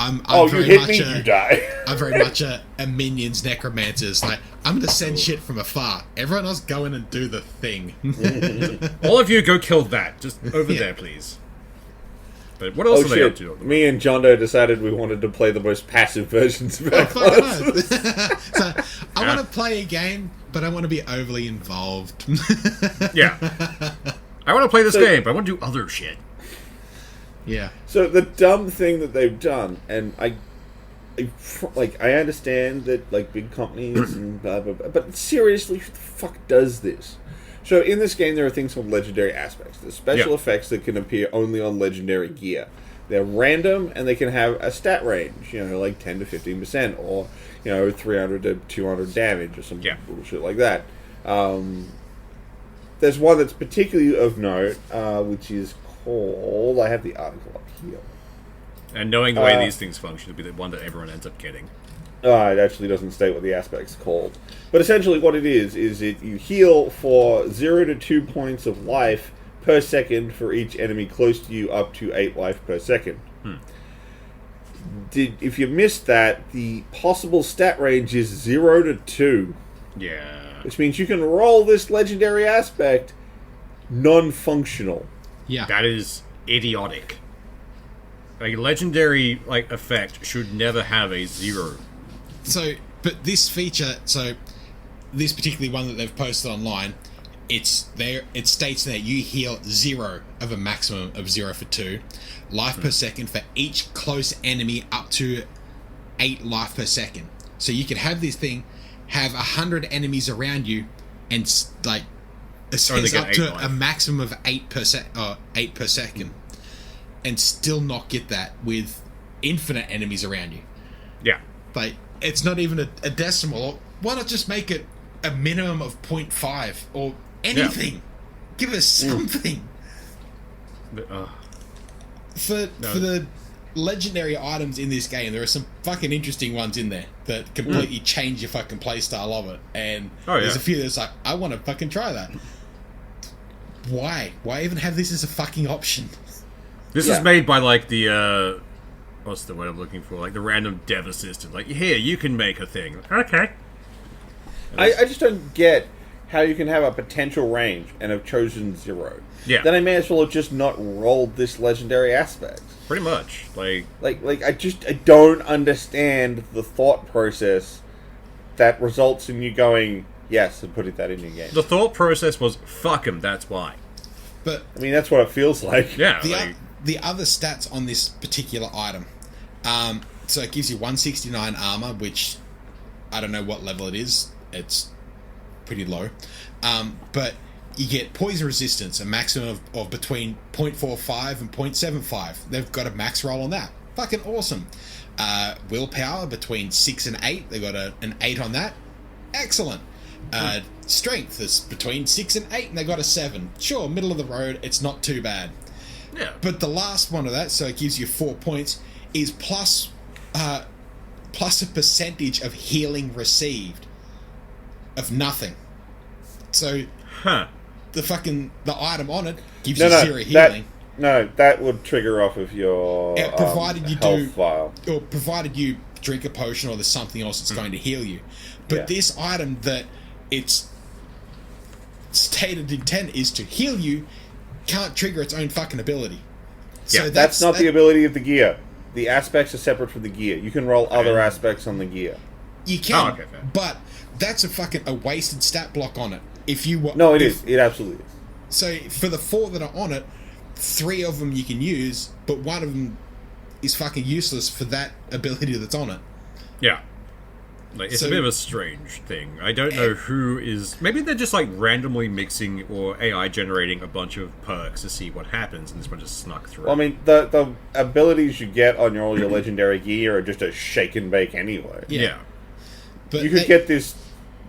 I'm you very hit much me, you die. I'm very much a Minions Necromancers. Like, I'm going to send shit from afar. Everyone else go in and do the thing. All of you go kill that. Just over there, please. But what else are they up to? Me and John Doe decided we wanted to play the most passive versions of our classes. So, I want to play a game, but I want to be overly involved. Yeah. I want to play this game, but I want to do other shit. Yeah. So the dumb thing that they've done, and I understand that like big companies and blah blah blah, but seriously, who the fuck does this? So in this game, there are things called legendary aspects. There's special effects that can appear only on legendary gear. They're random, and they can have a stat range, like 10 to 15%, or 300 to 200 damage, or some bullshit like that. There's one that's particularly of note, which is called. I have the article up here. And knowing the way these things function would be the one that everyone ends up getting. It actually doesn't state what the aspect's called. But essentially what it is you heal for 0 to 2 points of life per second for each enemy close to you, up to 8 life per second. If you missed that, the possible stat range is 0 to 2. Yeah. Which means you can roll this legendary aspect non-functional. Yeah. That is idiotic. A legendary effect should never have a 0 But this feature, this particular one that they've posted online, it states that you heal 0 of a maximum of 0 for 2 life per second for each close enemy up to 8 life per second. So you could have this thing, have 100 enemies around you, and like it says up to a maximum of 8 per second, and still not get that with infinite enemies around you. Yeah. Like, it's not even a decimal. Why not just make it a minimum of 0.5 or anything? Yeah. Give us something. For the legendary items in this game, there are some fucking interesting ones in there that completely change your fucking playstyle of it. And there's a few that's like, I want to fucking try that. Why? Why even have this as a fucking option? This is made by, like, the, what's the word I'm looking for? Like, the random dev assistant. Like, here, you can make a thing. Okay. I just don't get how you can have a potential range and have chosen 0. Yeah. Then I may as well have just not rolled this legendary aspect. Pretty much. Like I don't understand the thought process that results in you going, yes, and putting that in your game. The thought process was, fuck him, that's why. But I mean, that's what it feels like. Yeah. The other stats on this particular item, so it gives you 169 armor, which I don't know what level it is. It's pretty low. But you get poison resistance, a maximum of between 0.45 and 0.75. They've got a max roll on that. Fucking awesome. Willpower between 6 and 8. They've got an 8 on that. Excellent. Strength is between 6 and 8, and they got a 7. Sure, middle of the road. It's not too bad. Yeah. But the last one of that, so it gives you 4 points, is plus a percentage of healing received of nothing. So the item on it gives you 0 healing. That would trigger off of your provided you health file. Or provided you drink a potion or there's something else that's going to heal you. But this item that its stated intent is to heal you can't trigger its own fucking ability. So that's not the ability of the gear. The aspects are separate from the gear. You can roll other aspects on the gear. You can, but that's a wasted stat block on it. If you it is. It absolutely is. So for the 4 that are on it, 3 of them you can use, but 1 of them is fucking useless for that ability that's on it. Yeah. Like, it's a bit of a strange thing. I don't know who is... Maybe they're just, like, randomly mixing or AI generating a bunch of perks to see what happens, and this one just snuck through. Well, I mean, the abilities you get on all your legendary gear are just a shake and bake anyway. Yeah. But you could get this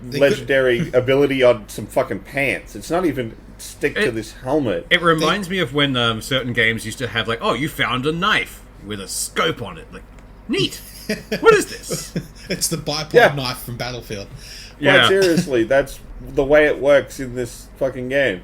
legendary ability on some fucking pants. It's not even stick to this helmet. It reminds me of when certain games used to have, like, oh, you found a knife with a scope on it. Like, neat. What is this? It's the bipod knife from Battlefield. Quite seriously, that's the way it works in this fucking game.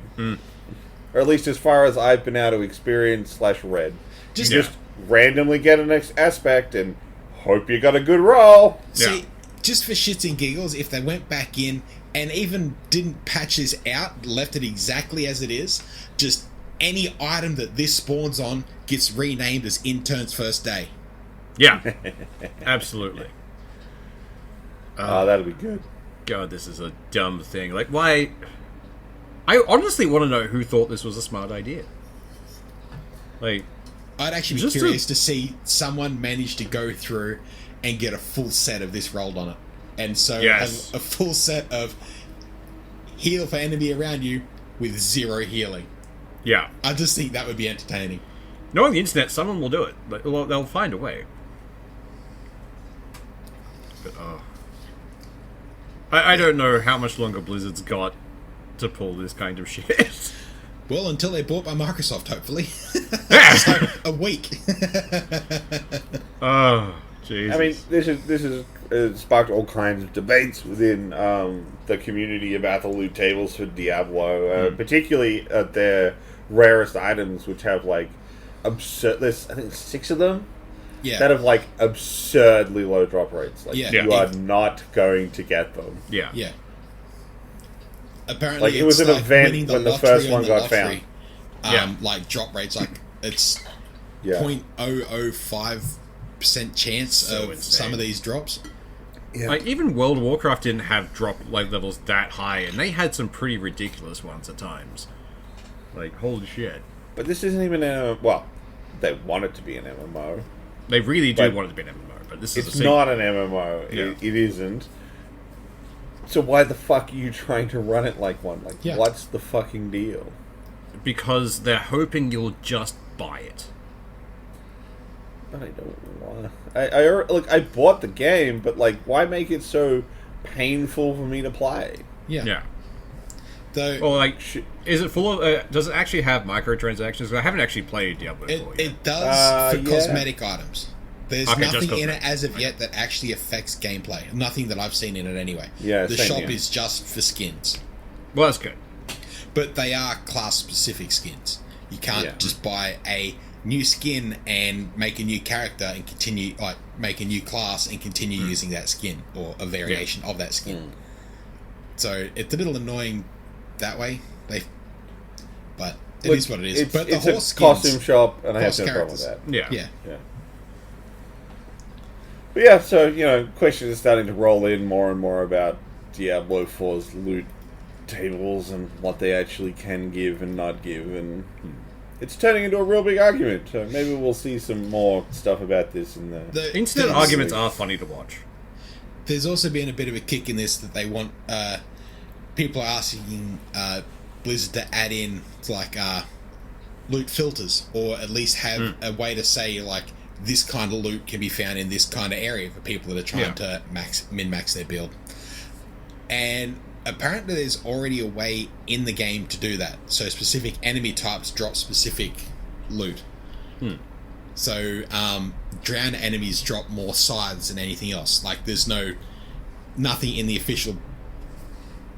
Or at least as far as I've been able to experience /read. Just randomly get an aspect and hope you got a good roll. See, just for shits and giggles, if they went back in and even didn't patch this out, left it exactly as it is, just any item that this spawns on gets renamed as Intern's First Day. Yeah, absolutely. That'll be good. God, this is a dumb thing. Like, why... I honestly want to know who thought this was a smart idea. Like... I'd actually be curious to see someone manage to go through and get a full set of this rolled on it. And so have a full set of heal for enemy around you with 0 healing. Yeah. I just think that would be entertaining. Knowing the internet, someone will do it. Like, they'll find a way. But, I don't know how much longer Blizzard's got to pull this kind of shit. Well, until they're bought by Microsoft, hopefully. So, a week. Oh, Jesus. I mean, this is sparked all kinds of debates within the community about the loot tables for Diablo, particularly at their rarest items, which have like absurd. There's I think 6 of them. Yeah. That have like absurdly low drop rates. Like you are not going to get them. Yeah. Yeah. Apparently, like it was an event when the first one got found. Like drop rates, like it's 0.005% chance of some of these drops. Yeah. Like, even World of Warcraft didn't have drop like levels that high, and they had some pretty ridiculous ones at times. Like, holy shit. But this isn't even a... Well, they want it to be an MMO. They really do But want it to be an MMO, but this is It's a sequel. not an MMO. Yeah. It isn't. So why the fuck are you trying to run it like one? Like, Yeah. what's the fucking deal? Because they're hoping you'll just buy it. But I don't want. I bought the game, but like, why make it so painful for me to play? Yeah. Though Or, like, is it full of... does it actually have microtransactions? I haven't actually played Diablo 4 yet. it does for yeah. cosmetic items. There's Okay, just nothing in it cosmetic. as of yet that actually affects gameplay. Nothing that I've seen in it anyway. Yeah, the same shop here. is just for skins, Well, that's good. but they are class-specific skins. You can't Yeah. just buy a new skin and make a new character and continue, like, make a new class and continue using that skin or a variation of that skin. So it's a little annoying that way. But it is what it is. But the it's horse a skins, costume shop, and I have horse no problem with characters. that. Yeah. yeah, Yeah. But yeah, so, questions are starting to roll in more and more about Diablo 4's loot tables and what they actually can give and not give, and it's turning into a real big argument. So maybe we'll see some more stuff about this in the... Internet there's- arguments are funny to watch. There's also been a bit of a kick in this that they want people are asking Blizzard to add in like loot filters, or at least have a way to say like this kind of loot can be found in this kind of area for people that are trying to min-max their build. And apparently there's already a way in the game to do that. So specific enemy types drop specific loot. So drowned enemies drop more scythes than anything else. Like there's nothing in the official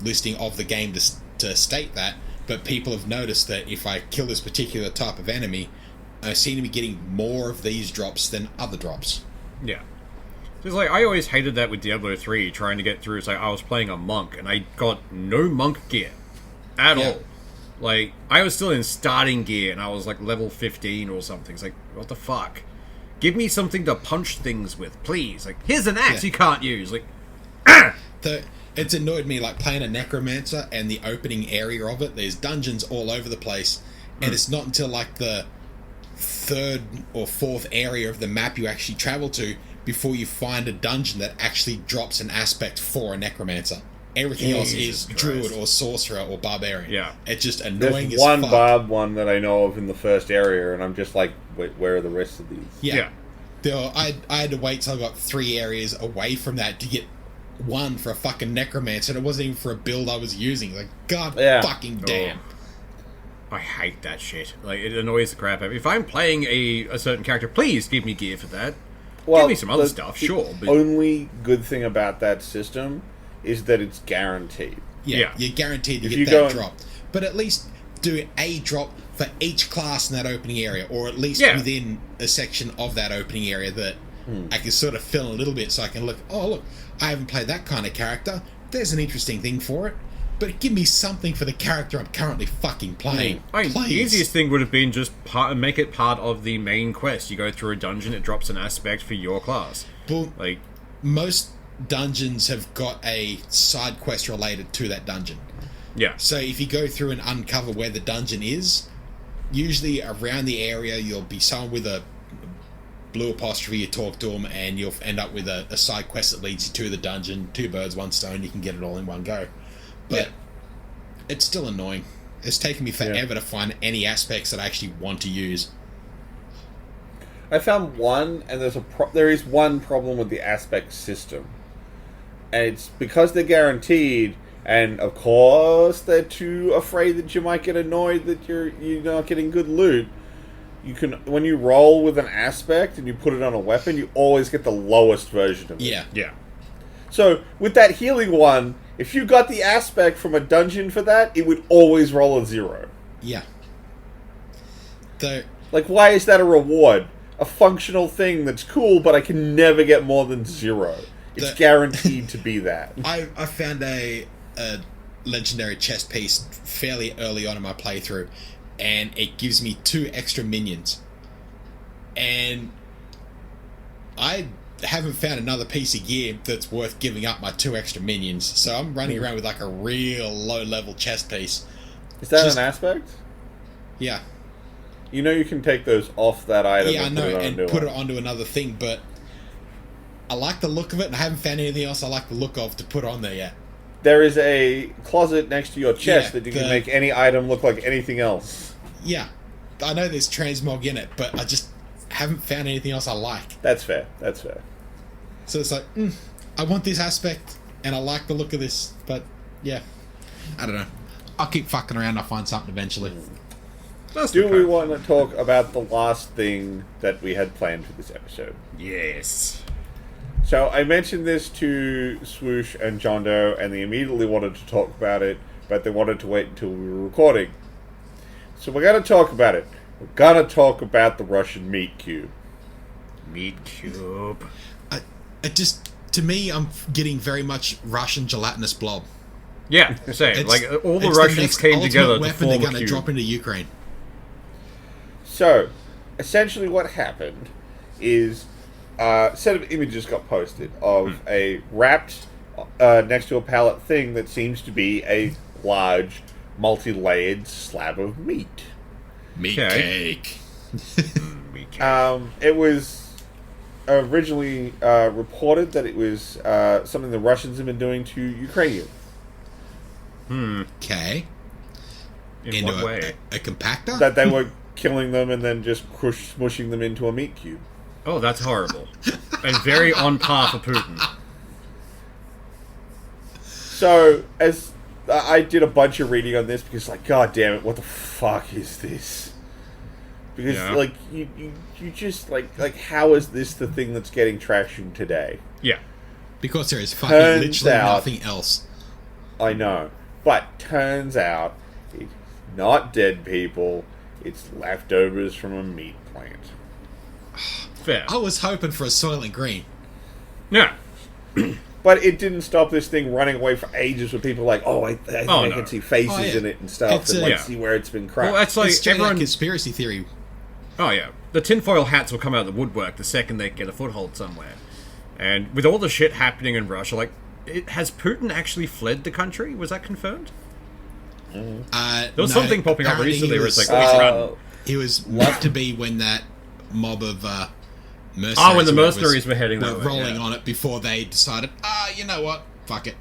listing of the game to state that, but people have noticed that if I kill this particular type of enemy, I seem to be getting more of these drops than other drops. Yeah. It's like, I always hated that with Diablo 3, trying to get through. It's like, I was playing a monk, and I got no monk gear. At all. Like, I was still in starting gear, and I was like level 15 or something. It's like, what the fuck? Give me something to punch things with, please. Like, here's an axe you can't use. Like, It's annoyed me, like playing a necromancer and the opening area of it. There's dungeons all over the place, and it's not until like the third or fourth area of the map you actually travel to before you find a dungeon that actually drops an aspect for a necromancer. Everything else is druid or sorcerer or barbarian. Yeah. It's just annoying There's as one fuck. barb one that I know of in the first area, and I'm just like, wait, where are the rest of these? Yeah. I had to wait till I got 3 areas away from that to get one for a fucking necromancer, and it wasn't even for a build I was using. Like, god fucking damn. I hate that shit. Like, it annoys the crap out of me. If I'm playing a certain character, please give me gear for that. Give me some other stuff, sure. The But only good thing about that system is that it's guaranteed. Yeah, you're guaranteed to If get you that go and- drop. But at least do a drop for each class in that opening area, or at least Yeah. within a section of that opening area that I can sort of fill in a little bit, so I can look, oh look, I haven't played that kind of character. There's an interesting thing for it. But give me something for the character I'm currently fucking playing. I mean, the Please. easiest thing would have been just make it part of the main quest. You go through a dungeon, it drops an aspect for your class. Well, Like, most dungeons have got a side quest related to that dungeon. yeah. So if you go through and uncover where the dungeon is, usually around the area you'll be someone with a blue apostrophe, you talk to them, and you'll end up with a side quest that leads you to the dungeon. 2 birds, 1 stone, you can get it all in one go. But it's still annoying. It's taken me forever to find any aspects that I actually want to use. I found one, and there is one problem with the aspect system, and it's because they're guaranteed. And of course, they're too afraid that you might get annoyed that you're not getting good loot. You can, when you roll with an aspect and you put it on a weapon, you always get the lowest version of it. Yeah. Yeah. So with that healing one, if you got the aspect from a dungeon for that, it would always roll a 0. Yeah. Though, Like, why is that a reward? A functional thing that's cool, but I can never get more than 0. It's guaranteed to be that. I found a legendary chest piece fairly early on in my playthrough, and it gives me 2 extra minions. And I haven't found another piece of gear that's worth giving up my 2 extra minions. So I'm running around with like a real low-level chest piece. Is that an aspect? Yeah. You know you can take those off that item. Yeah, I know, and put it onto another thing, but I like the look of it, and I haven't found anything else I like the look of to put on there yet. There is a closet next to your chest Yeah, that you can make any item look like anything else. Yeah. I know there's transmog in it, but I just haven't found anything else I like. That's fair. That's fair. So it's like, I want this aspect, and I like the look of this, but I don't know. I'll keep fucking around, I'll find something eventually. Do we want to talk about the last thing that we had planned for this episode? Yes. So I mentioned this to Swoosh and John Doe, and they immediately wanted to talk about it, but they wanted to wait until we were recording. So we're going to talk about it. We're going to talk about the Russian meat cube. Meat cube. It just, to me, I'm getting very much Russian gelatinous blob. Yeah, same. It's- Like all the it's Russians next came ultimate together to weapon form they're a going to cube. drop into Ukraine. So, essentially what happened is a set of images got posted of a wrapped next to a pallet thing that seems to be a large, multi-layered slab of meat. Meat Okay. cake. Meat cube. It was originally reported that it was something the Russians have been doing to Ukrainians. Okay. In what way? A compactor? That they were killing them and then just smushing them into a meat cube. Oh, that's horrible. And very on par for Putin. So, as I did a bunch of reading on this because, like, god damn it, what the fuck is this? Because, Yeah. like, you just, like, how is this the thing that's getting traction today? Yeah. Because there is fucking Turns literally out- nothing else. I know. But, turns out, it's not dead people, it's leftovers from a meat plant. Fair. I was hoping for a Soylent Green. Yeah. But it didn't stop this thing running away for ages with people like, I think Oh, I no. can see faces Oh, yeah. in it and stuff, It's, and like yeah. see where it's been cracked. Well, that's like It's straight everyone. out conspiracy theory. Oh yeah, the tinfoil hats will come out of the woodwork the second they get a foothold somewhere. And with all the shit happening in Russia, like, has Putin actually fled the country? Was that confirmed? There was something popping up recently where it's like, oh, he's run. He was left to be when that mob of mercenaries. Oh, when the or whatever mercenaries were heading that way, rolling yeah. on it before they decided, you know what, fuck it.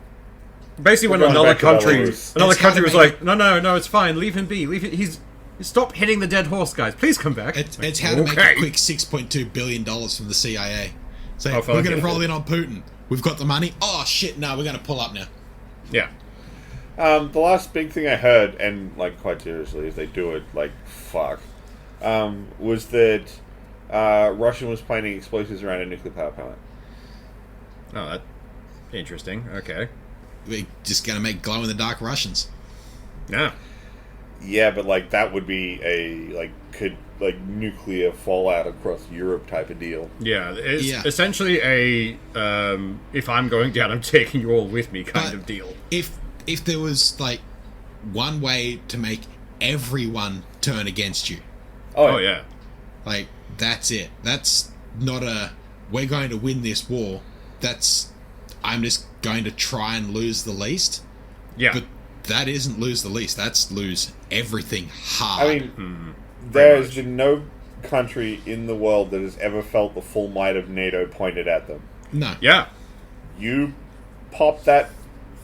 Basically, when We're going another back to country, Belarus. another It's how country to was make like, no, it's fine, leave him be, leave it. Stop hitting the dead horse, guys. Please come back. It's how to make a quick $6.2 billion from the CIA. So Oh, fuck we're going it. to roll in on Putin. We've got the money. Oh shit! No, we're going to pull up now. Yeah. The last big thing I heard, and like quite seriously, if they do it, like fuck, was that Russia was planning explosives around a nuclear power plant. Oh, that's interesting. Okay. We're just going to make glow-in-the-dark Russians. Yeah. Yeah, but like that would be a nuclear fallout across Europe type of deal. Yeah, it's Yeah. essentially a if I'm going down, I'm taking you all with me kind But of deal. If there was like one way to make everyone turn against you, Oh yeah. like that's it. That's not a we're going to win this war. That's I'm just going to try and lose the least. Yeah. But that isn't lose the least. That's lose everything hard. I mean, there has been no country in the world that has ever felt the full might of NATO pointed at them. no. Yeah. You pop that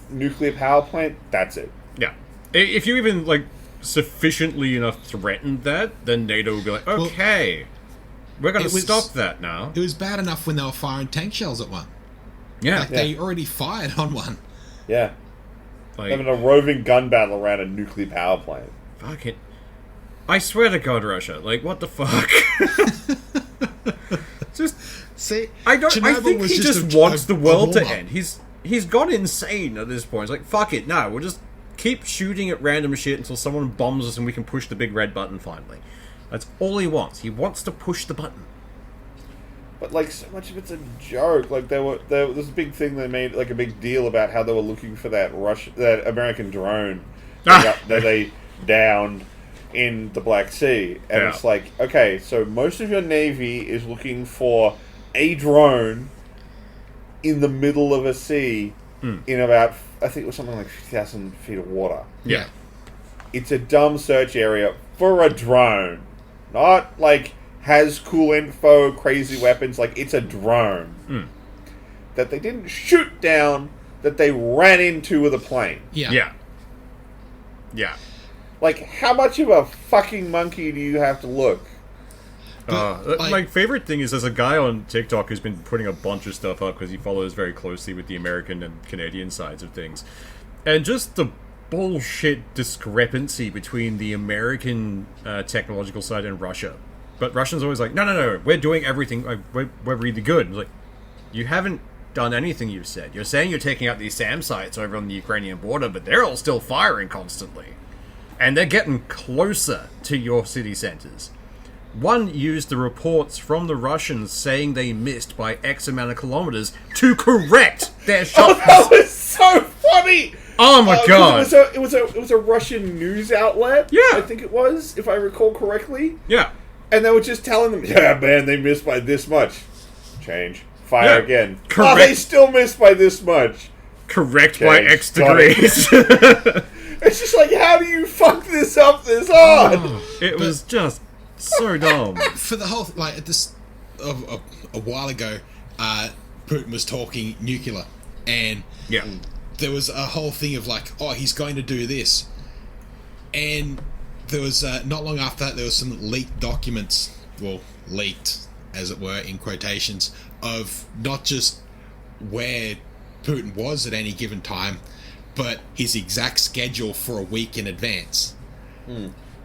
nuclear power plant, that's it. Yeah. If you even like sufficiently enough threatened that, then NATO will be like, okay, we're going to it was- stop that now. It was bad enough when they were firing tank shells at one. Yeah. Like they already fired on one. Yeah. Like, Having a roving gun battle around a nuclear power plant. fuck it. I swear to God, Russia. Like, what the fuck? Just, See, I Chernobyl think was he just a- wants a- the a world to warm-up. end. He's gone insane at this point. It's like, fuck it, no, we'll just keep shooting at random shit until someone bombs us and we can push the big red button finally. That's all he wants. He wants to push the button. But like so much of it's a joke. Like there was a big thing they made like a big deal about how they were looking for that that American drone that they downed in the Black Sea, and Yeah. it's like, okay, so most of your navy is looking for a drone in the middle of a sea in about, I think it was something like 50,000 feet of water. Yeah. It's a dumb search area for a drone. Not like has cool info, crazy weapons. Like, it's a drone that they didn't shoot down, that they ran into with a plane. Yeah. Like, how much of a fucking monkey do you have to look? My favorite thing is there's a guy on TikTok who's been putting a bunch of stuff up because he follows very closely with the American and Canadian sides of things. And just the bullshit discrepancy between the American technological side and Russia. But Russians always like, no, we're doing everything, we're really good. It's like, you haven't done anything you've said. You're saying you're taking out these SAM sites over on the Ukrainian border, but they're all still firing constantly. And they're getting closer to your city centers. One used the reports from the Russians saying they missed by X amount of kilometers to correct their shot. Oh, that was so funny! Oh my god! It was a Russian news outlet. Yeah, I think it was, if I recall correctly. Yeah, and they were just telling them, "Yeah, man, they missed by this much. Change, fire again. Correct. Oh, they still missed by this much. Correct Change. by X degrees." It's just like, how do you fuck this up this hard? It was just so dumb. For the whole, like, at this, a while ago, Putin was talking nuclear, and there was a whole thing of like, oh, he's going to do this, and there was not long after that there was some leaked documents, well, leaked as it were in quotations, of not just where Putin was at any given time, but his exact schedule for a week in advance.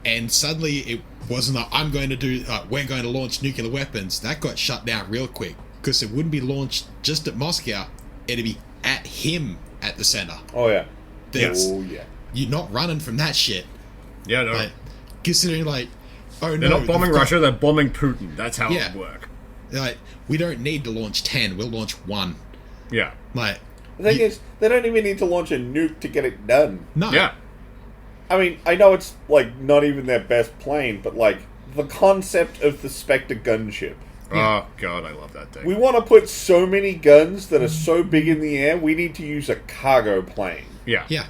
And suddenly it wasn't like, I'm going to do, we're going to launch nuclear weapons. That got shut down real quick, because it wouldn't be launched just at Moscow, it'd be at him at the center. Oh yeah. Oh yeah. You're not running from that shit. Yeah, no. Like, considering like, oh no, they're not bombing Russia, they're bombing Putin. That's how it would work. They're like, we don't need to launch 10, we'll launch 1. Yeah. Like, the thing is, they don't even need to launch a nuke to get it done. no. Yeah. I mean, I know it's like not even their best plane, but like the concept of the Spectre gunship. Oh god, I love that thing. We want to put so many guns that are so big in the air, we need to use a cargo plane. Yeah. Yeah.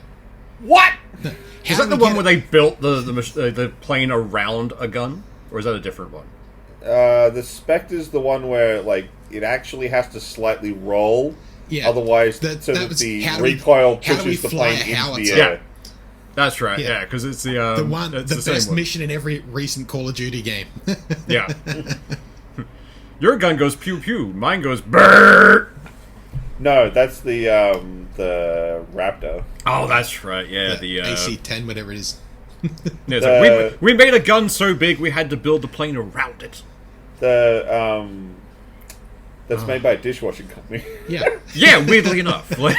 What? Is that the one where they built the plane around a gun? Or is that a different one? The Spectre's the one where like it actually has to slightly roll. Yeah. Otherwise, That so that was the how do we- recoil how do we pushes the fly plane a into the howitzer? air. Yeah. That's right, Yeah. because it's the one, it's the same best one. mission in every recent Call of Duty game. Yeah. Your gun goes pew pew, mine goes brrrr. No, that's the Raptor. Oh, that's right. Yeah, the AC-10, whatever it is. yeah, it's like, we made a gun so big we had to build the plane around it. That's made by a dishwashing company. Yeah. Yeah, weirdly enough. Like,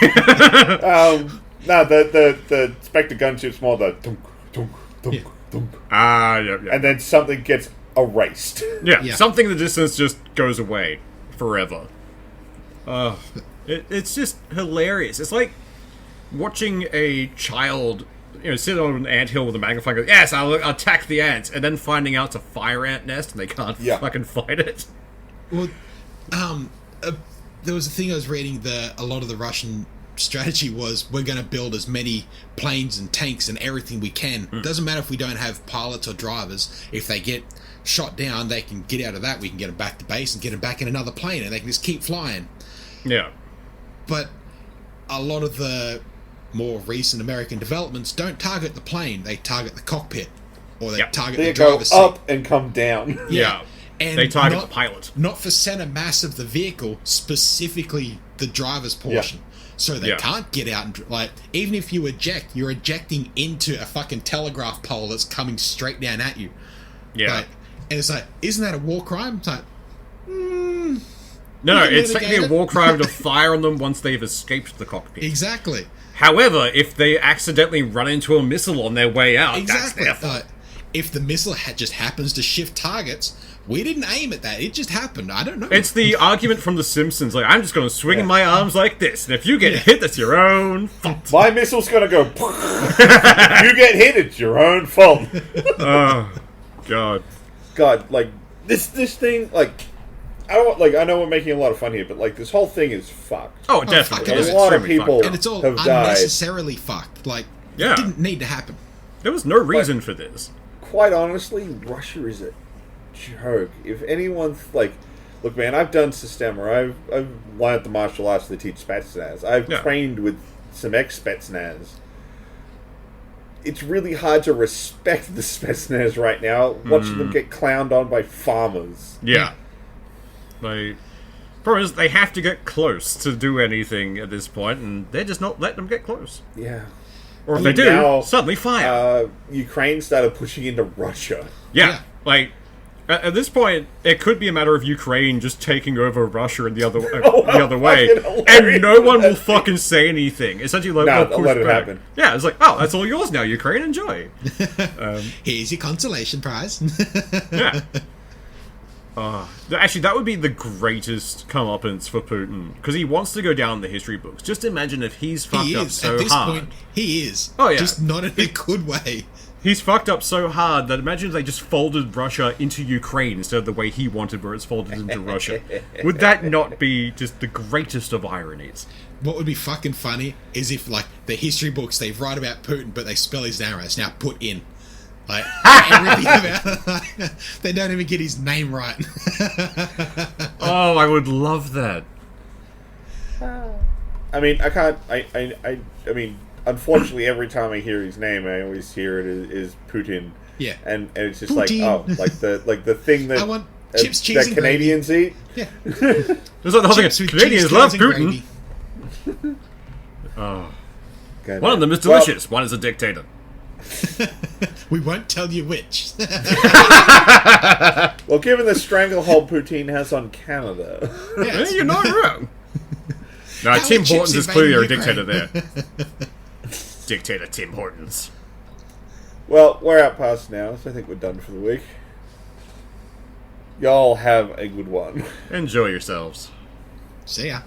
No, the Spectre gunship's more the dunk, dunk, dunk, Yeah. dunk, yeah. and then something gets erased. Yeah, Yeah. something in the distance just goes away forever. It's just hilarious. It's like watching a child, sit on an anthill with a magnifying glass. Yes, I'll attack the ants, and then finding out it's a fire ant nest and they can't fucking fight it. Well, there was a thing I was reading. A lot of the Russian strategy was, we're going to build as many planes and tanks and everything we can. Doesn't matter if we don't have pilots or drivers. If they get shot down, they can get out of that. We can get them back to base and get them back in another plane, and they can just keep flying. Yeah. But a lot of the more recent American developments don't target the plane. They target the cockpit, or they target They the go driver's seat. up and come down. Yeah. And They target not, the pilot. Not for center mass of the vehicle, specifically the driver's portion. So they can't get out and, like, even if you eject, you're ejecting into a fucking telegraph pole that's coming straight down at you. Yeah. Like, and it's like, isn't that a war crime? It's like, No, can it's technically a mitigate it. war crime to fire on them once they've escaped the cockpit. exactly. However, if they accidentally run into a missile on their way out, Exactly. that's their fault. If the missile just happens to shift targets, we didn't aim at that. It just happened. I don't know. It's the argument from The Simpsons. Like, I'm just going to swing my arms like this, and if you get hit, that's your own fault. My missile's gonna go. You get hit, it's your own fault. Oh, God. God, like this thing, like I know we're making a lot of fun here, but like this whole thing is fucked. Oh, definitely. fuck, a lot of people And it's all have died. unnecessarily fucked. Like, Yeah. it didn't need to happen. There was no reason for this. Quite honestly, Russia is a joke. If anyone look, man, I've done Systema. I've learned the martial arts to teach Spetsnaz. I've trained with some ex-Spetsnaz. It's really hard to respect the Spetsnaz right now, watching them get clowned on by farmers. Yeah. Problem is, they have to get close to do anything at this point, and they're just not letting them get close. Yeah. Or if they do, now, suddenly fire. Ukraine started pushing into Russia. Yeah. At this point, it could be a matter of Ukraine just taking over Russia and the other way, and no one will fucking say anything. Essentially, Nah, they'll push let it back. happen. Yeah, it's like, oh, that's all yours now, Ukraine. Enjoy. Here's your consolation prize. Yeah. Actually, that would be the greatest comeuppance for Putin, because he wants to go down in the history books. Just imagine if he's fucked up so At this hard. point, he is. Oh, yeah. Just not in a good way. He's fucked up so hard that imagine if they just folded Russia into Ukraine instead of the way he wanted, where it's folded into Russia. Would that not be just the greatest of ironies? What would be fucking funny is if, like, the history books, they write about Putin, but they spell his name right. It's now put in. Like, everything about they don't even get his name right. Oh, I would love that. I mean, I can't. I mean, unfortunately, every time I hear his name, I always hear it is Putin. Yeah, and it's just Putin. like the thing that I want chips, cheese, that and Canadians eat. Yeah, There's like the whole thing. chips with Canadians cheese, love curds, and Putin. gravy. God, One of them is delicious. One is a dictator. We won't tell you which. Well, given the stranglehold Putin has on Canada, Yeah, you're not wrong. No, How Tim are Hortons chips is clearly a invading dictator there. Ukraine? Dictator Tim Hortons. well, we're out past now, so I think we're done for the week. Y'all have a good one. Enjoy yourselves. See ya.